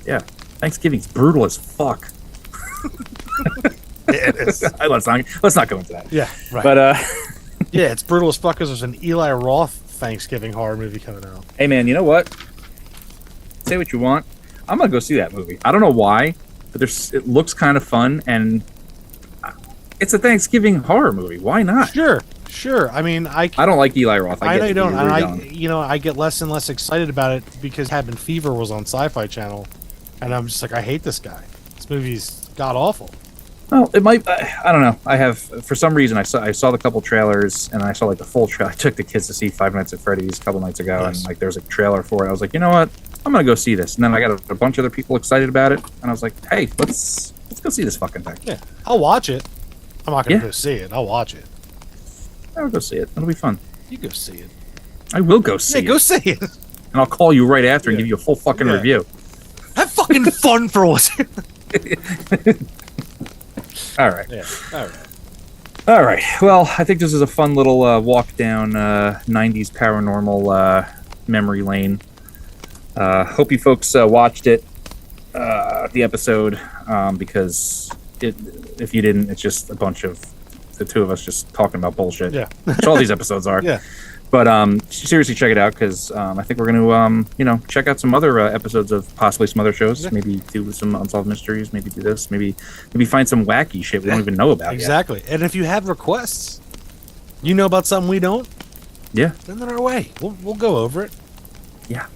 Yeah. Thanksgiving's brutal as fuck. It is. Let's not go into that. Yeah, right. But yeah, it's brutal as fuck because there's an Eli Roth Thanksgiving horror movie coming out. Hey man, you know what? Say what you want. I'm gonna go see that movie. I don't know why, but it looks kind of fun, and it's a Thanksgiving horror movie. Why not? Sure. I mean, I don't like Eli Roth. I know you don't. And I get less and less excited about it because Cabin Fever was on Sci-Fi Channel, and I'm just like, I hate this guy. This movie's god awful. Well, it might. I don't know. I have, for some reason, I saw the couple trailers, and I saw like the full trailer. I took the kids to see Five Nights at Freddy's a couple nights ago, and like there's a trailer for it. I was like, you know what? I'm gonna go see this. And then I got a bunch of other people excited about it, and I was like, hey, let's go see this fucking thing. Yeah, I'll watch it. I'm not gonna go see it. I'll watch it. I'll go see it. It'll be fun. You go see it. I will go see it. Yeah, go see it. And I'll call you right after and give you a full fucking review. Have fucking fun for once. All right. Yeah. All right. All right. Well, I think this is a fun little walk down 90s paranormal memory lane. Hope you folks watched it, the episode, because if you didn't, it's just a bunch of the two of us just talking about bullshit. Yeah. Which all these episodes are. Yeah. But seriously, check it out, because I think we're going to, check out some other episodes of possibly some other shows. Yeah. Maybe do some Unsolved Mysteries. Maybe do this. Maybe find some wacky shit we don't even know about Exactly. Yet. And if you have requests, about something we don't, send it our way. We'll go over it. Yeah.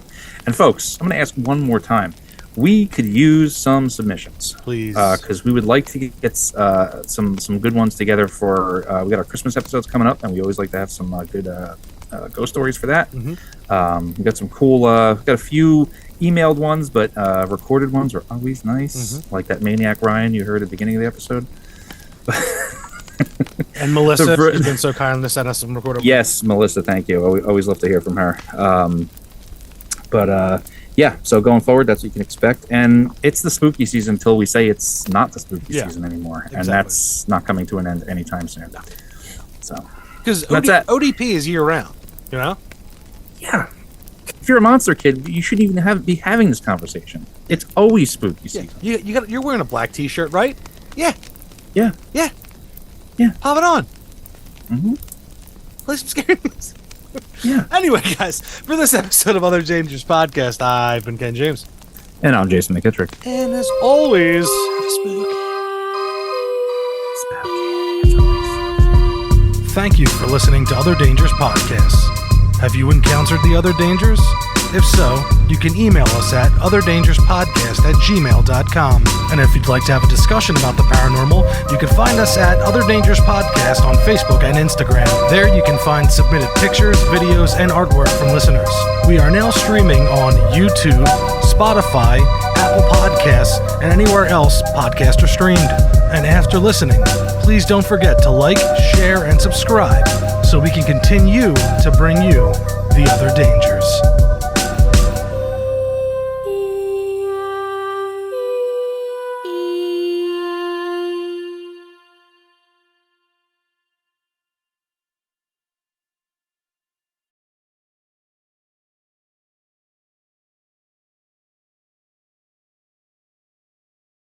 And folks, I'm going to ask one more time. We could use some submissions, please, because we would like to get some good ones together for. We got our Christmas episodes coming up, and we always like to have some good ghost stories for that. Mm-hmm. We got some cool. Got a few emailed ones, but recorded ones are always nice. Mm-hmm. Like that Maniac Ryan you heard at the beginning of the episode. And Melissa, you've been so kind to send us some recorded. Yes, Melissa, thank you. We always love to hear from her. Yeah, so going forward, that's what you can expect. And it's the spooky season until we say it's not the spooky season anymore. Exactly. And that's not coming to an end anytime soon. No. So, because ODP is year round, Yeah. If you're a monster kid, you shouldn't even be having this conversation. It's always spooky season. You're wearing a black t-shirt, right? Yeah. Yeah. Pop it on. Mm-hmm. Play some scary movies. Yeah. Anyway, guys, for this episode of Other Dangers Podcast, I've been Ken James. And I'm Jason McKittrick. And as always, thank you for listening to Other Dangers Podcasts. Have you encountered the other dangers? If so, you can email us at otherdangerspodcast@gmail.com. And if you'd like to have a discussion about the paranormal, you can find us at Other Dangers Podcast on Facebook and Instagram. There you can find submitted pictures, videos, and artwork from listeners. We are now streaming on YouTube, Spotify, Apple Podcasts, and anywhere else podcasts are streamed. And after listening, please don't forget to like, share, and subscribe so we can continue to bring you the other dangers.